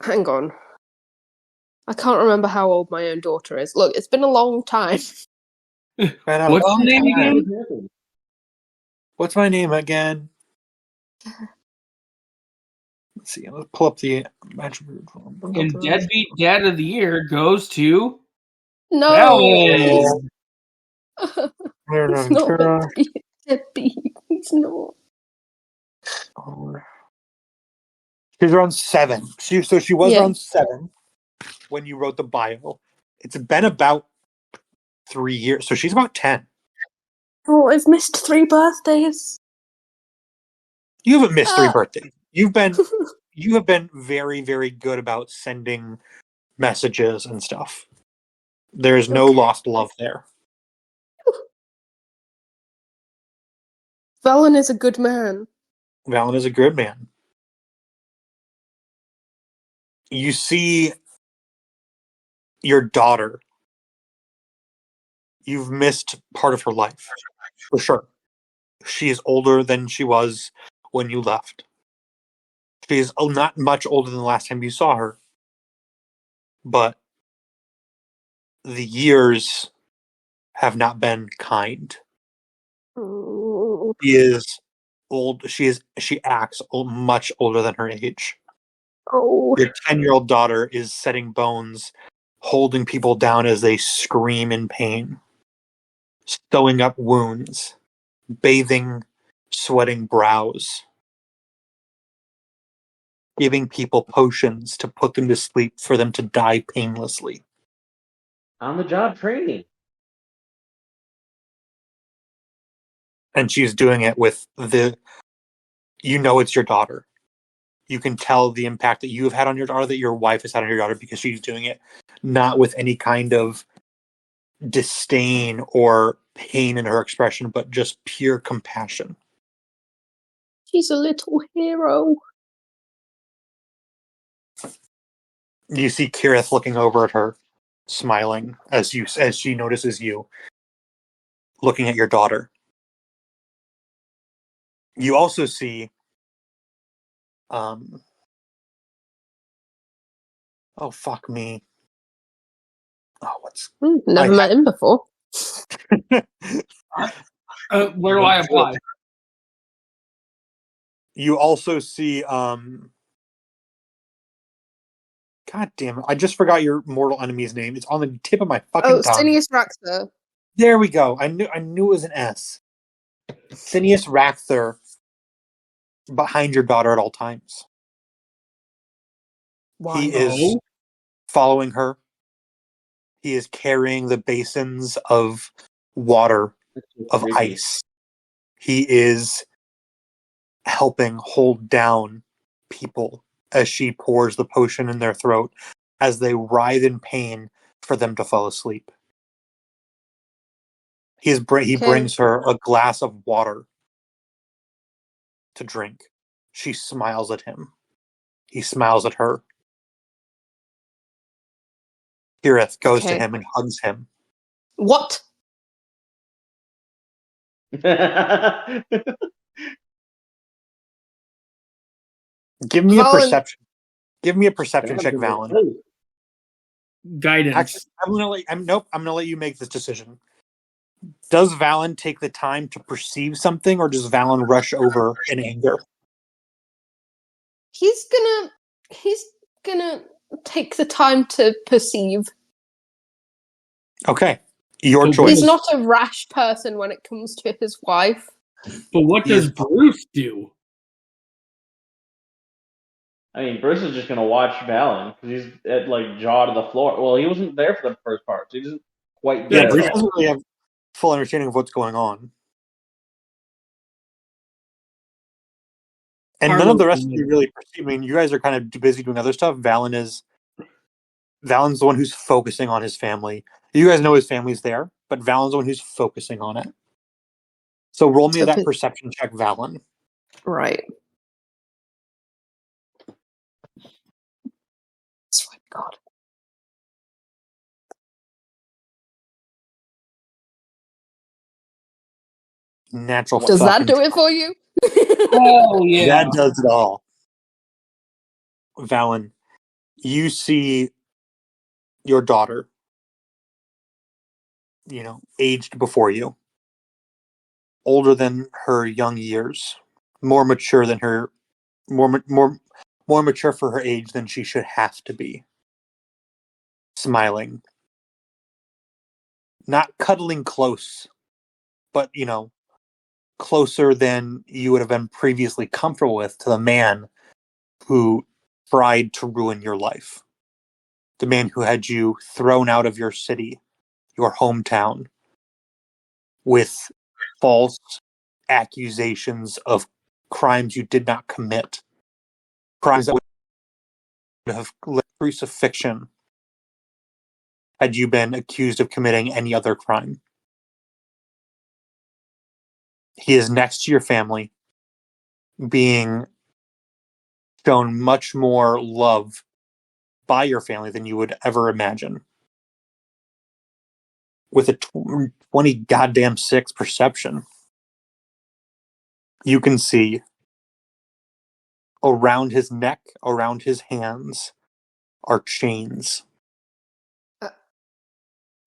Hang on. I can't remember how old my own daughter is. Look, it's been a long time. What's her name again? What's my name again? Let's see. Let's pull up the attribute. And Deadbeat Dad of the Year goes to No. Valen. It's not deadbeat. It's not. She's around 7. She was around 7 when you wrote the bio. It's been about 3 years, so she's about 10. Oh, I've missed 3 birthdays. You haven't missed 3 birthdays. You have been very, very good about sending messages and stuff. There's no lost love there. Valen is a good man. Valen is a good man. You see your daughter. You've missed part of her life, for sure. She is older than she was when you left. She is not much older than the last time you saw her. But the years have not been kind. She is old. She acts much older than her age. Oh. Your 10-year-old daughter is setting bones, holding people down as they scream in pain, sewing up wounds, bathing sweating brows, giving people potions to put them to sleep for them to die painlessly. On-the-job training. And she's doing it with it's your daughter. You can tell the impact that you have had on your daughter, that your wife has had on your daughter, because she's doing it not with any kind of disdain or pain in her expression, but just pure compassion. She's a little hero. You see Kirith looking over at her, smiling as she notices you, looking at your daughter. You also see oh fuck me. Oh, Never met him before. Where do I apply? You also see God damn it! I just forgot your mortal enemy's name. It's on the tip of my fucking tongue. Sinius Raxer. There we go. I knew it was an S. Sinius Raxer behind your daughter at all times. Why? He is following her. He is carrying the basins of water, of Creepy. ice. He is helping hold down people as she pours the potion in their throat as they writhe in pain for them to fall asleep. He brings her a glass of water to drink. She smiles at him. He smiles at her. Kirith goes to him and hugs him. What? Give me Valen- a perception. Give me a perception check, Valen. Guidance. Actually, I'm gonna let you make this decision. Does Valen take the time to perceive something, or does Valen rush over in anger? He's gonna take the time to perceive. Okay, your So choice. He's not a rash person when it comes to his wife. But what does Bruce do? I mean, Bruce is just gonna watch Valen because he's at like jaw to the floor. Well, he wasn't there for the first part, so he doesn't quite Yeah, get Bruce it. doesn't really have full understanding of what's going on. And none of the rest of you really perceive. I mean, you guys are kind of too busy doing other stuff. Valen's the one who's focusing on his family. You guys know his family's there, but Valen's the one who's focusing on it. So roll me that perception check, Valen. Right. Swear to God. Natural. Does that do it for you? Oh yeah, that does it all. Valen, you see your daughter, aged before you, older than her young years, more mature than her, more mature for her age than she should have to be. Smiling, not cuddling close, but closer than you would have been previously comfortable with to the man who tried to ruin your life. The man who had you thrown out of your city, your hometown, with false accusations of crimes you did not commit. Crimes that would have led to crucifixion had you been accused of committing any other crime. He is next to your family, being shown much more love by your family than you would ever imagine. With a 20 goddamn 6 perception, you can see around his neck, around his hands, are chains.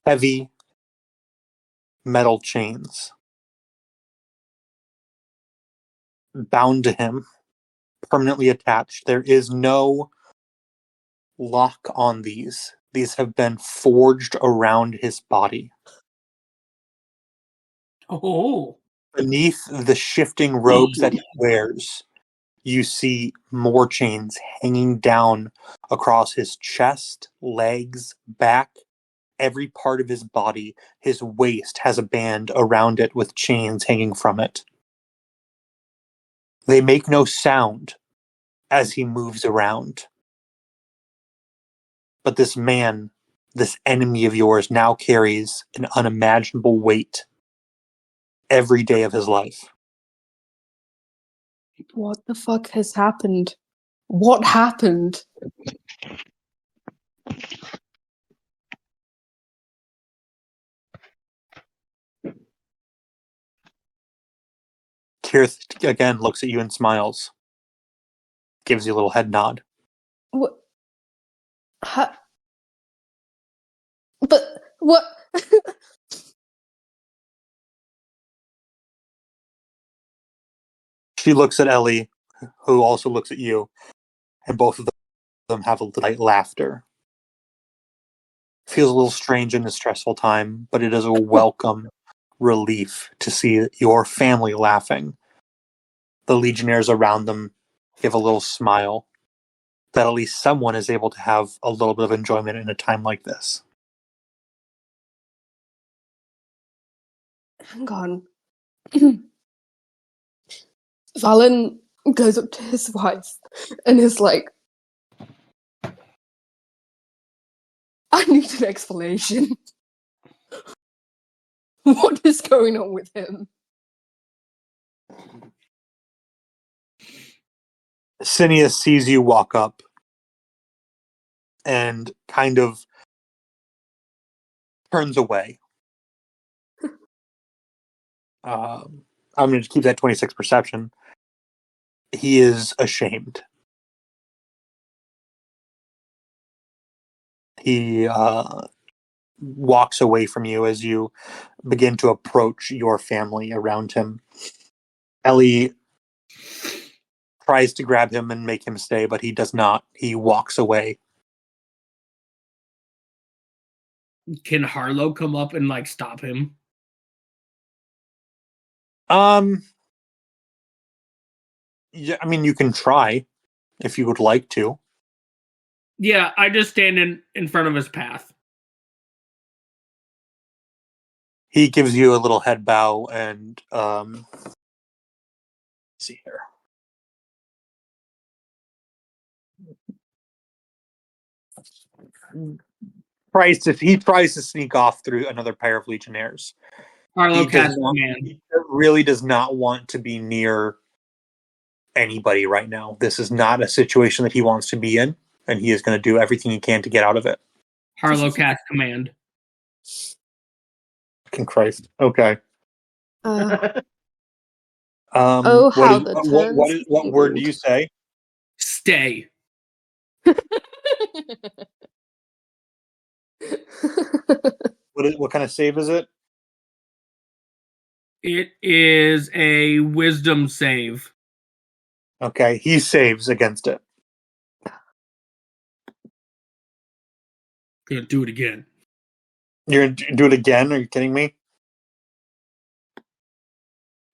Heavy metal chains. Bound to him, permanently attached. There is no lock on these. These have been forged around his body. Oh. Beneath the shifting robes that he wears, you see more chains hanging down across his chest, legs, back, every part of his body. His waist has a band around it with chains hanging from it. They make no sound as he moves around. But this man, this enemy of yours, now carries an unimaginable weight every day of his life. What the fuck has happened? What happened? Kirith again looks at you and smiles. Gives you a little head nod. What? But what? She looks at Ellie, who also looks at you, and both of them have a light laughter. Feels a little strange in this stressful time, but it is a welcome relief to see your family laughing. The Legionnaires around them give a little smile. that at least someone is able to have a little bit of enjoyment in a time like this. Hang on. Valen goes up to his wife and is like, I need an explanation. What is going on with him? Cineas sees you walk up and kind of turns away. I'm going to keep that 26 perception. He is ashamed. He walks away from you as you begin to approach your family around him. Ellie tries to grab him and make him stay, but he does not. He walks away. Can Harlow come up and like stop him? Yeah, I mean, you can try if you would like to. Yeah, I just stand in front of his path. He gives you a little head bow and let's see here. He tries to sneak off through another pair of legionnaires. Harlow He really does not want to be near anybody right now. This is not a situation that he wants to be in, and he is going to do everything he can to get out of it. Harlow cast command. Fucking Christ. Okay. How what word do you say? Stay. What kind of save is it? It is a wisdom save. Okay, he saves against it. Gonna do it again. You're gonna do it again? Are you kidding me?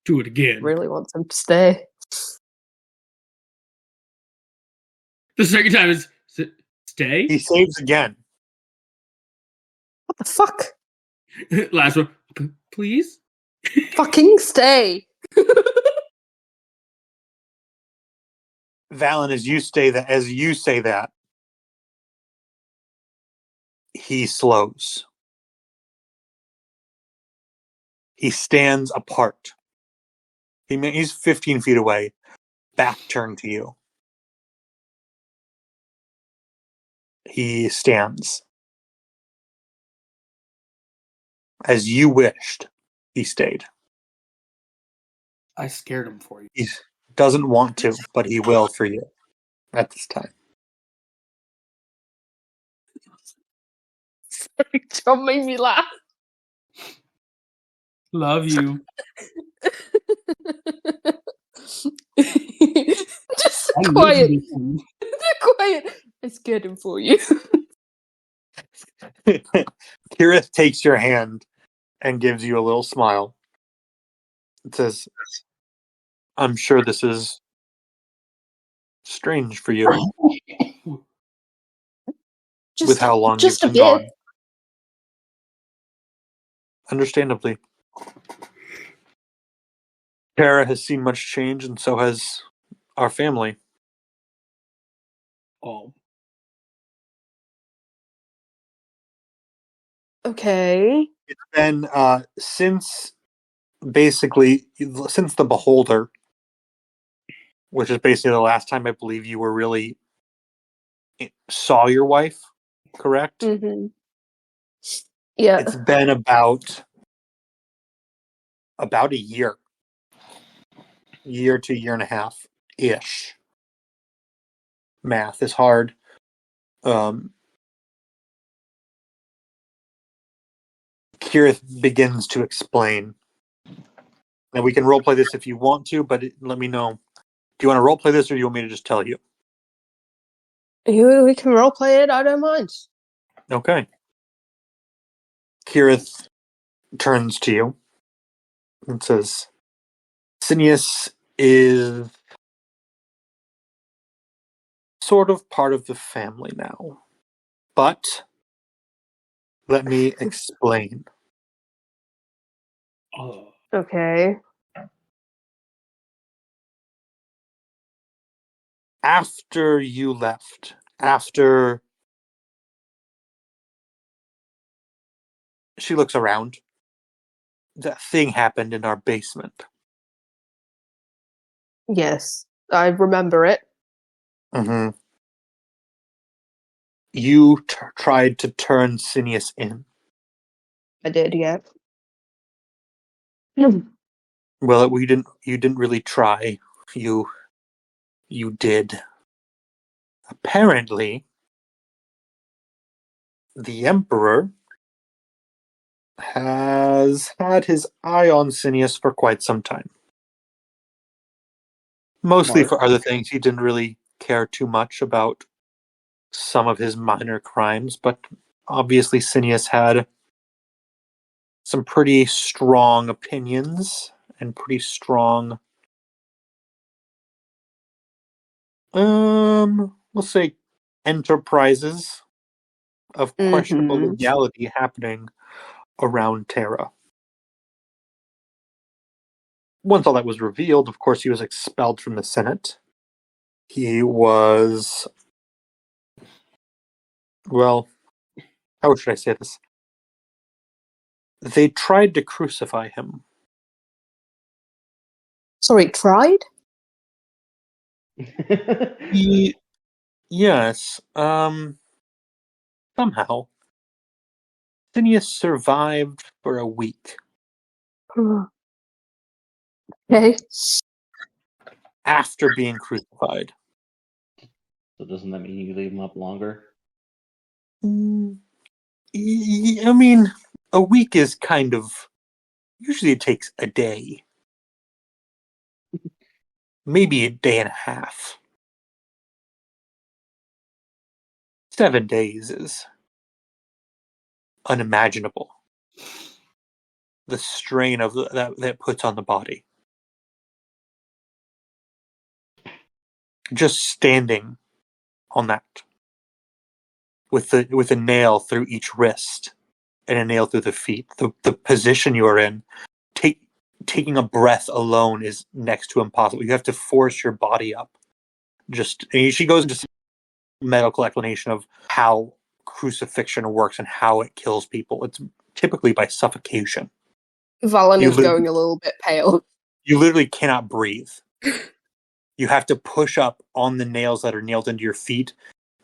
Do it again. Really wants him to stay. The second time is stay. He saves again. What the fuck? Last one, please. Fucking stay. Valen, as you say that, he slows. He stands apart. He's 15 feet away, back turned to you. He stands. As you wished, he stayed. I scared him for you. He doesn't want to, but he will for you at this time. John made me laugh. Love you. Just quiet. Quiet. I scared him for you. Kirith takes your hand and gives you a little smile. It says, I'm sure this is strange for you. With how long you've been gone. Understandably. Tara has seen much change, and so has our family. Oh. Okay. It's been since the Beholder, which is basically the last time I believe you were really saw your wife, correct? Mm-hmm. Yeah. It's been about a year to year and a half ish. Math is hard. Kirith begins to explain. Now we can roleplay this if you want to, but let me know. Do you want to roleplay this, or do you want me to just tell you? We can roleplay it. I don't mind. Okay. Kirith turns to you and says, Cineas is sort of part of the family now. But let me explain. Oh. Okay. After you left, after she looks around, that thing happened in our basement. Yes, I remember it. Mm-hmm. You tried to turn Cineas in. I did, yeah. Well, you didn't really try. You did. Apparently, the Emperor has had his eye on Cineas for quite some time. Mostly Smart. for other things. He didn't really care too much about some of his minor crimes, but obviously Cineas had some pretty strong opinions and pretty strong, let's say, enterprises of questionable Mhm. legality happening around Terra. Once all that was revealed, of course, he was expelled from the Senate. He was, well, how should I say this? They tried to crucify him. Sorry, tried? Yes, somehow. Phineas survived for a week Okay. after being crucified. So doesn't that mean you leave him up longer? I mean, a week is kind of... Usually it takes a day. Maybe a day and a half. 7 days is unimaginable. The strain of that puts on the body. Just standing on that, with a nail through each wrist and a nail through the feet. The position you are in, taking a breath alone is next to impossible. You have to force your body up. She goes into medical explanation of how crucifixion works and how it kills people. It's typically by suffocation. Valen You is going a little bit pale. You literally cannot breathe. You have to push up on the nails that are nailed into your feet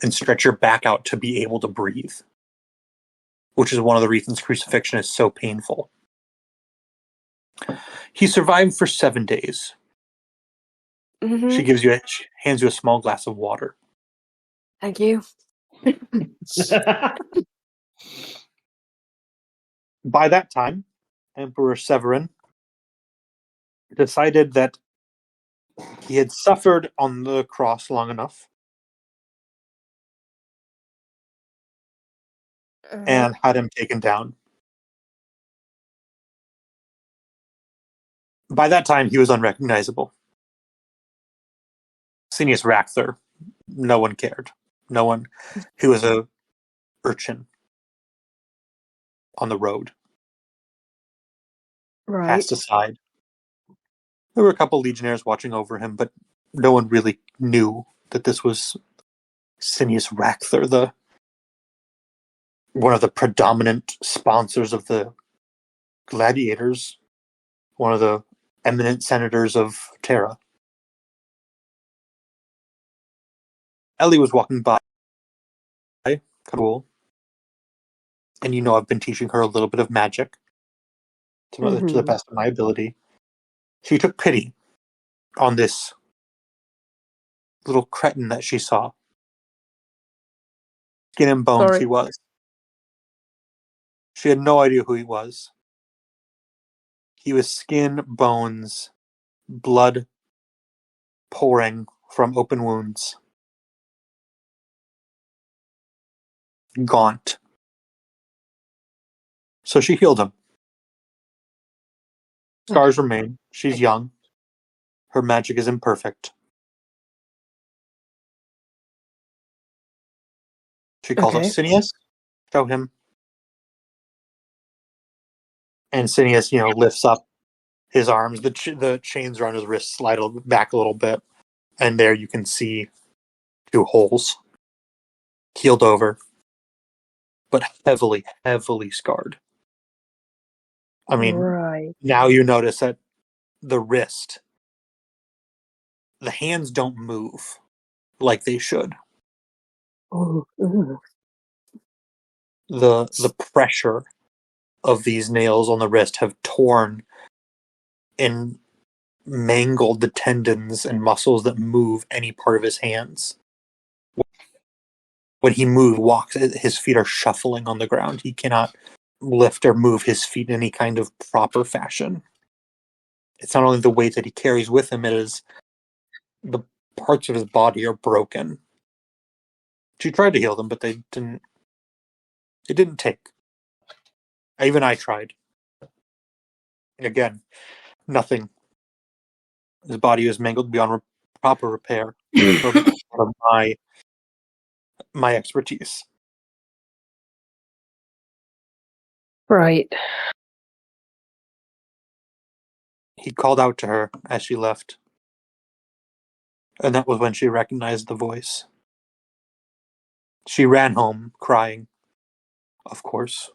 and stretch your back out to be able to breathe, which is one of the reasons crucifixion is so painful. He survived for 7 days. Mhm. She hands you a small glass of water. Thank you. By that time, Emperor Severin decided that he had suffered on the cross long enough and had him taken down. By that time, he was unrecognizable. Cineas Rakther, no one cared. No one. He was a urchin on the road, Right. cast aside. There were a couple legionnaires watching over him, but no one really knew that this was Cineas Rakther, one of the predominant sponsors of the gladiators, one of the eminent senators of Terra. Ellie was walking by, cool, and I've been teaching her a little bit of magic to the best of my ability. She took pity on this little cretin that she saw. Skin and bones he was. She had no idea who he was. He was skin, bones, blood pouring from open wounds. Gaunt. So she healed him. Scars remain. She's young. Her magic is imperfect. She calls out Okay. Cineas. Show him. And Cineas, lifts up his arms. The chains around his wrists slide back a little bit. And there you can see 2 holes. Healed over. But heavily, heavily scarred. I mean, Right. now you notice that the wrist, the hands don't move like they should. Oh, ooh. The pressure of these nails on the wrist have torn and mangled the tendons and muscles that move any part of his hands. When he walks, his feet are shuffling on the ground. He cannot lift or move his feet in any kind of proper fashion. It's not only the weight that he carries with him, it is the parts of his body are broken. She tried to heal them, but they didn't. It didn't take. Even I tried. Again, nothing. His body was mangled beyond proper repair. From my expertise. Right. He called out to her as she left, and that was when she recognized the voice. She ran home, crying. Of course,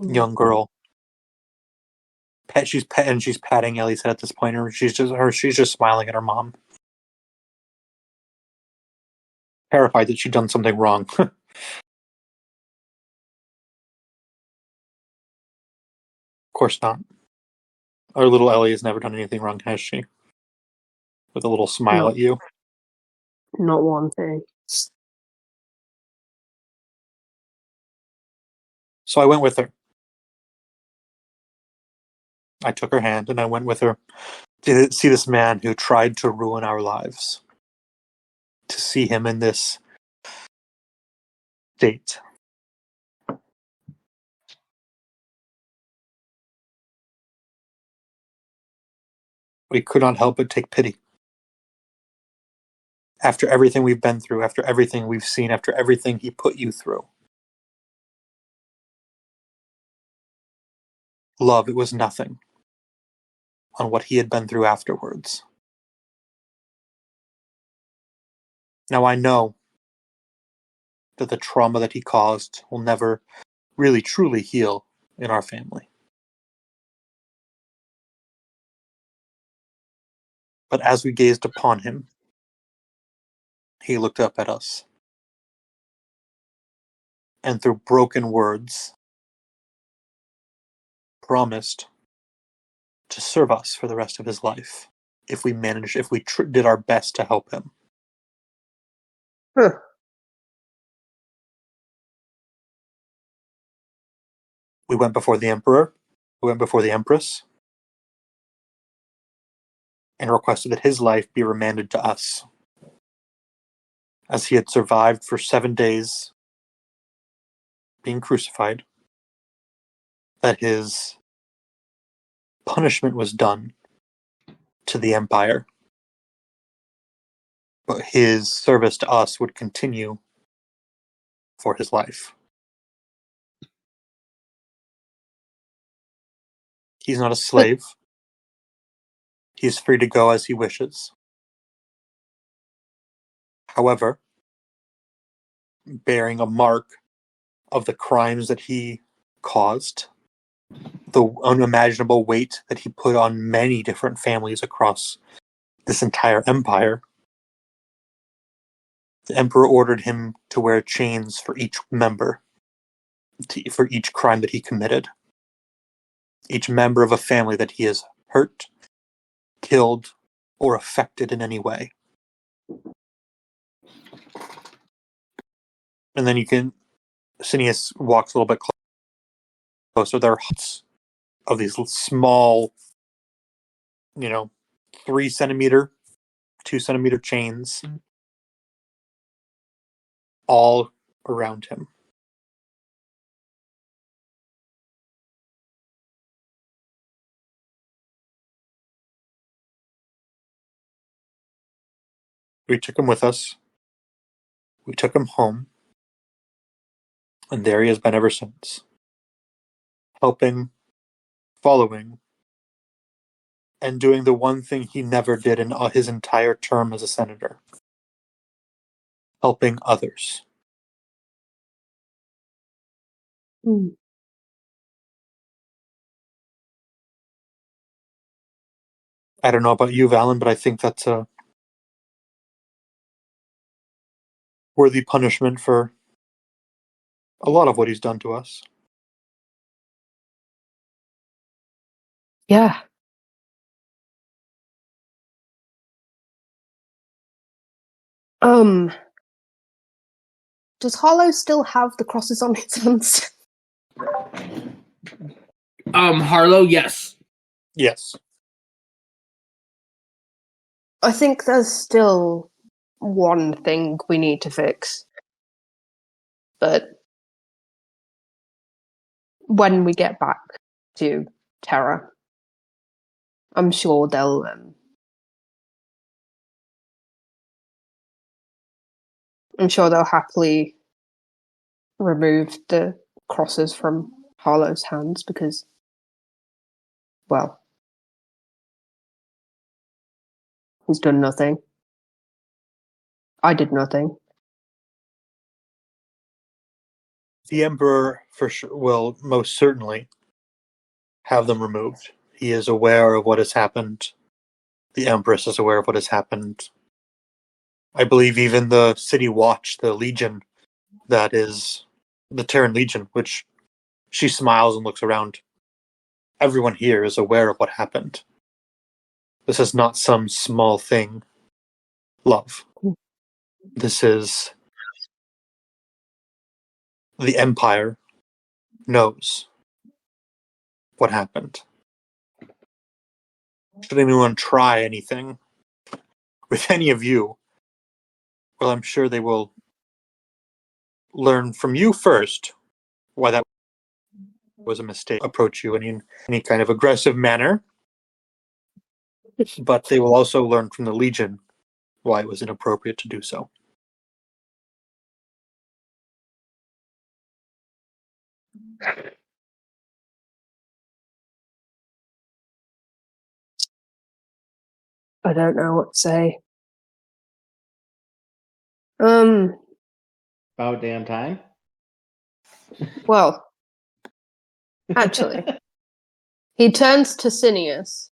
young girl. She's patting Ellie's head at this point, and she's just smiling at her mom, terrified that she'd done something wrong. Of course not. Our little Ellie has never done anything wrong, has she? With a little smile at you. Not one thing. So I went with her. I took her hand and I went with her to see this man who tried to ruin our lives. To see him in this state. We could not help but take pity. After everything we've been through, after everything we've seen, after everything he put you through. Love, it was nothing on what he had been through afterwards. Now I know that the trauma that he caused will never really truly heal in our family. But as we gazed upon him, he looked up at us. And through broken words, promised to serve us for the rest of his life if we did our best to help him. Huh. We went before the emperor, we went before the empress, and requested that his life be remanded to us. As he had survived for 7 days being crucified, that his punishment was done to the empire, but his service to us would continue for his life. He's not a slave. He's free to go as he wishes. However, bearing a mark of the crimes that he caused, the unimaginable weight that he put on many different families across this entire empire, the emperor ordered him to wear chains for each member, for each crime that he committed. Each member of a family that he has hurt, killed, or affected in any way. And then Cineas walks a little bit closer. There are huts of these small, 3 centimeter, 2 centimeter chains, all around him. We took him with us. We took him home. And there he has been ever since. Helping, following, and doing the one thing he never did in his entire term as a senator. Helping others. I don't know about you, Valen, but I think that's a worthy punishment for a lot of what he's done to us. Yeah. Does Harlow still have the crosses on his hands? Harlow, yes. Yes. I think there's still one thing we need to fix. But when we get back to Terra, I'm sure they'll happily remove the crosses from Harlow's hands because, well, he's done nothing. I did nothing. The Emperor for sure will most certainly have them removed. He is aware of what has happened. The Empress is aware of what has happened. I believe even the City Watch, the Legion, that is the Terran Legion, which she smiles and looks around. Everyone here is aware of what happened. This is not some small thing, love. This is... The Empire knows what happened. Should anyone try anything with any of you, well, I'm sure they will learn from you first why that was a mistake. Approach you in any kind of aggressive manner, but they will also learn from the Legion why it was inappropriate to do so. I don't know what to say. About damn time. Well, actually, he turns to Cineas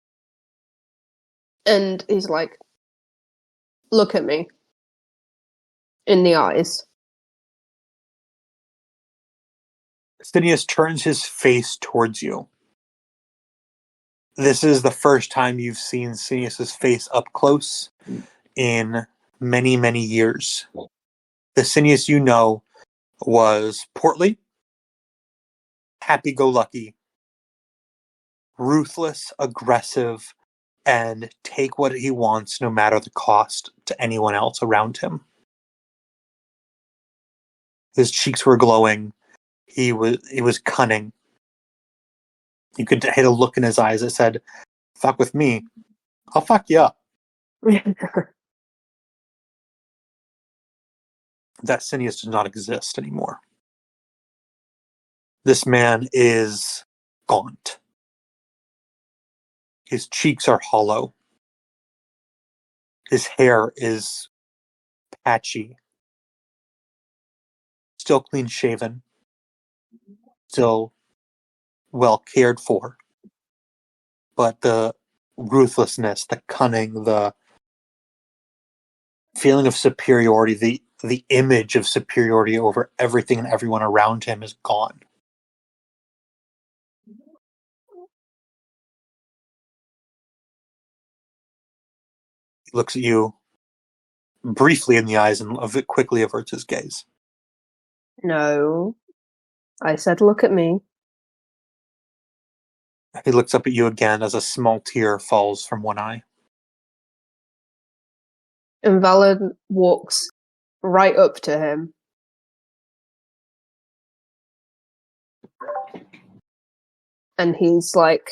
and he's like, look at me in the eyes. Cineas turns his face towards you. This is the first time you've seen Cineas's face up close in many, many years. The Cineas you know was portly, happy-go-lucky, ruthless, aggressive, and take what he wants no matter the cost to anyone else around him. His cheeks were glowing. He was cunning. You could hit a look in his eyes that said, fuck with me, I'll fuck you up. That Cineas does not exist anymore. This man is gaunt. His cheeks are hollow. His hair is patchy. Still clean shaven. Still well cared for. But the ruthlessness, the cunning, the feeling of superiority, the image of superiority over everything and everyone around him is gone. He looks at you briefly in the eyes and quickly averts his gaze. No. I said look at me. He looks up at you again as a small tear falls from one eye. And Valen walks right up to him. And he's like,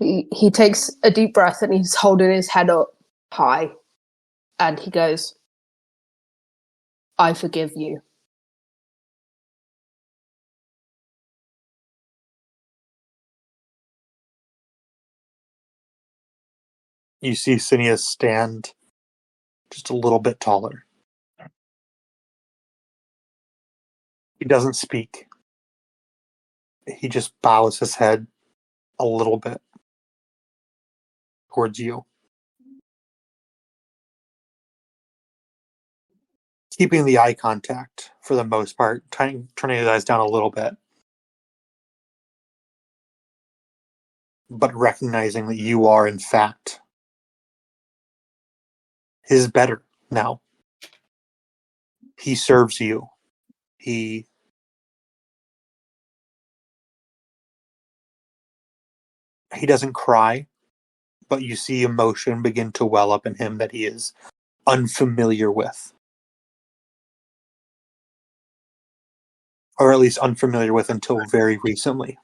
he takes a deep breath and he's holding his head up high. And he goes, I forgive you. You see Cineas stand just a little bit taller. He doesn't speak. He just bows his head a little bit towards you. Keeping the eye contact for the most part, turning his eyes down a little bit. But recognizing that you are, in fact, his better now. He serves you. He doesn't cry, but you see emotion begin to well up in him that he is unfamiliar with. Or at least unfamiliar with until very recently.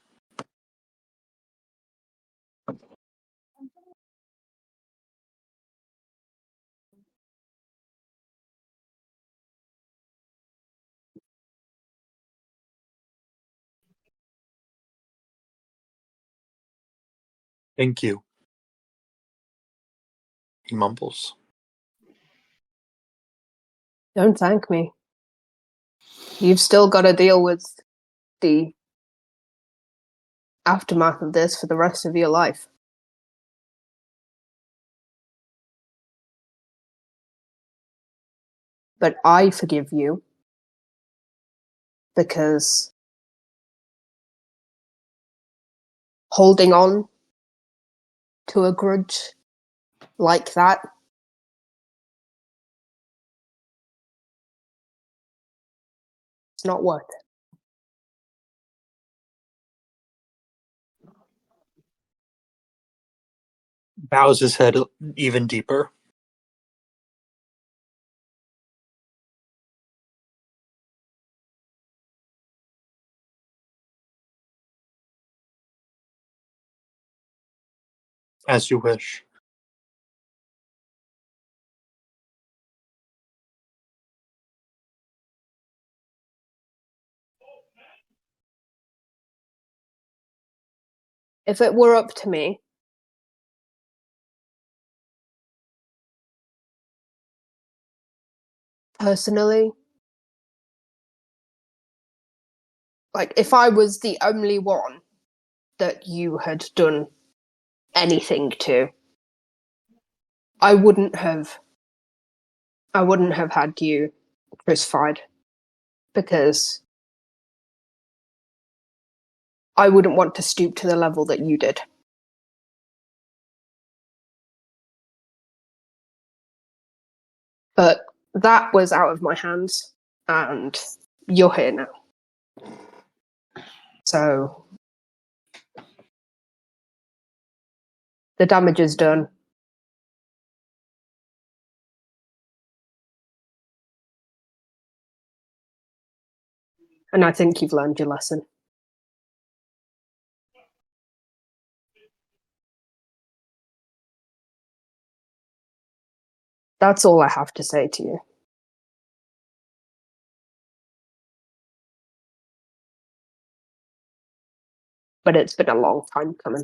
Thank you, he mumbles. Don't thank me. You've still got to deal with the aftermath of this for the rest of your life. But I forgive you because holding on to a grudge like that it's not worth it. Bows his head even deeper. As you wish. If it were up to me, personally, like if I was the only one that you had done anything to, I wouldn't have had you crucified because I wouldn't want to stoop to the level that you did. But that was out of my hands, and you're here now. So the damage is done. And I think you've learned your lesson. That's all I have to say to you. But it's been a long time coming.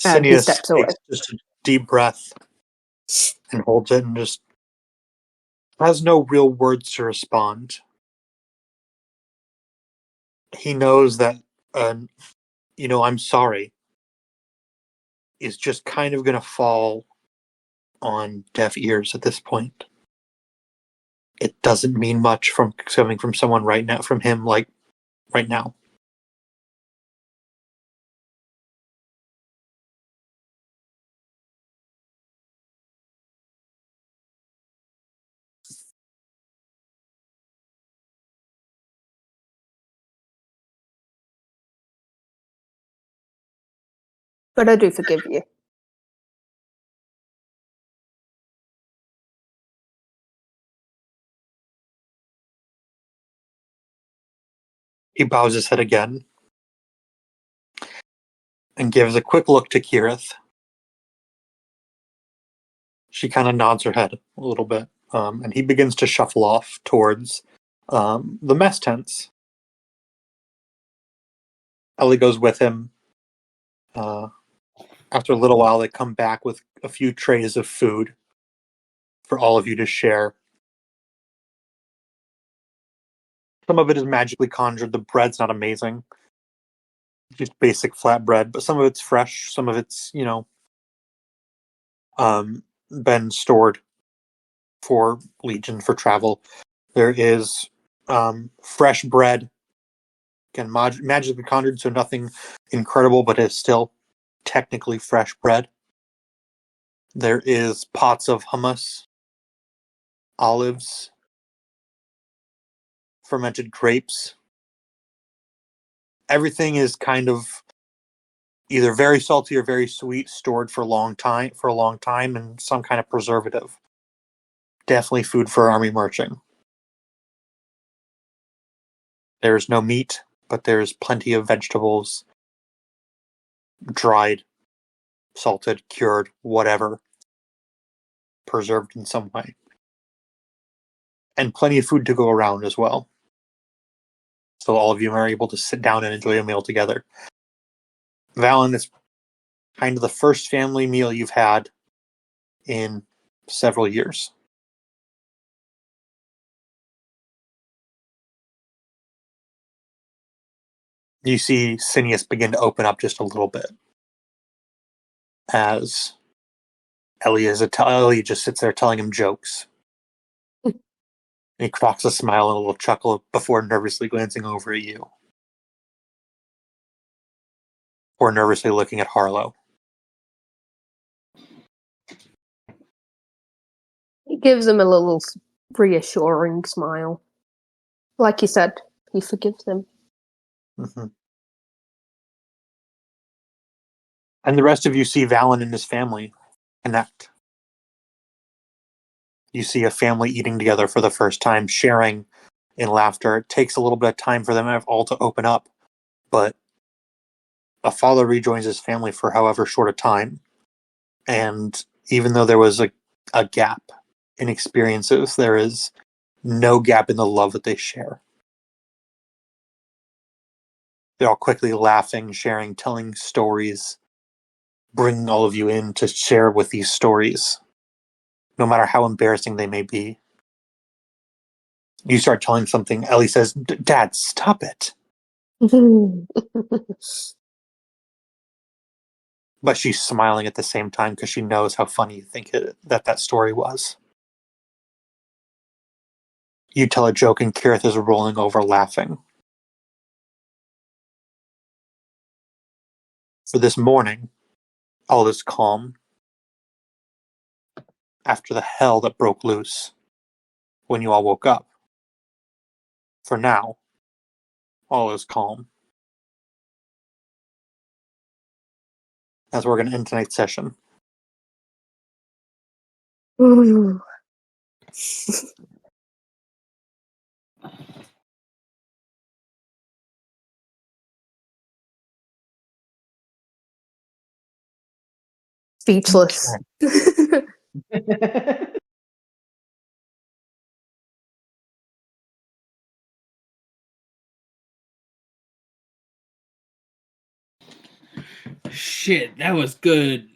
And he Cineas steps away. takes just a deep breath and holds it and just has no real words to respond. He knows that, I'm sorry, is just kind of going to fall on deaf ears at this point. It doesn't mean much from coming from someone right now, from him, like right now. But I do forgive you. He bows his head again and gives a quick look to Kirith. She kind of nods her head a little bit, and he begins to shuffle off towards the mess tents. Ellie goes with him. After a little while, they come back with a few trays of food for all of you to share. Some of it is magically conjured. The bread's not amazing. Just basic flat bread, but some of it's fresh. Some of it's, been stored for Legion for travel. There is fresh bread. Again, magically conjured, so nothing incredible, but it's still technically fresh bread. There is pots of hummus, olives, fermented grapes. Everything is kind of either very salty or very sweet, stored for a long time, and some kind of preservative. Definitely food for army marching. There is no meat, but there is plenty of vegetables, dried, salted, cured, whatever, preserved in some way. And plenty of food to go around as well. So all of you are able to sit down and enjoy a meal together. Valen, it's kind of the first family meal you've had in several years. You see Cineas begin to open up just a little bit as Ellie just sits there telling him jokes. And he cracks a smile and a little chuckle before nervously glancing over at you. Or nervously looking at Harlow. He gives him a little reassuring smile. Like you said, he forgives them. Mm-hmm. And the rest of you see Valen and his family connect. You see a family eating together for the first time, sharing in laughter. It takes a little bit of time for them all to open up, but a father rejoins his family for however short a time. And even though there was a gap in experiences, there is no gap in the love that they share. They're all quickly laughing, sharing, telling stories, bringing all of you in to share with these stories, no matter how embarrassing they may be. You start telling something, Ellie says, "Dad, stop it." But she's smiling at the same time because she knows how funny you think that story was. You tell a joke and Kirith is rolling over laughing. For this morning, all is calm. After the hell that broke loose when you all woke up. For now, all is calm. That's where we're going to end tonight's session. Speechless. Shit, that was good.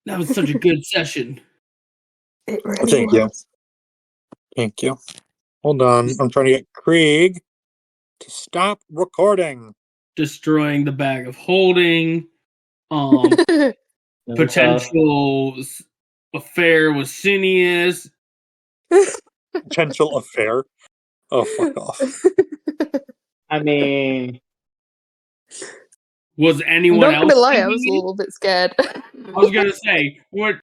That was such a good session. It really Thank was. you. Thank you. Hold on. I'm trying to get Krieg to stop recording. Destroying the bag of holding. Potential affair with Cineas. Potential affair. Oh, fuck off. I mean, Was anyone Not else? gonna lie, I was a little bit scared. I was gonna say, what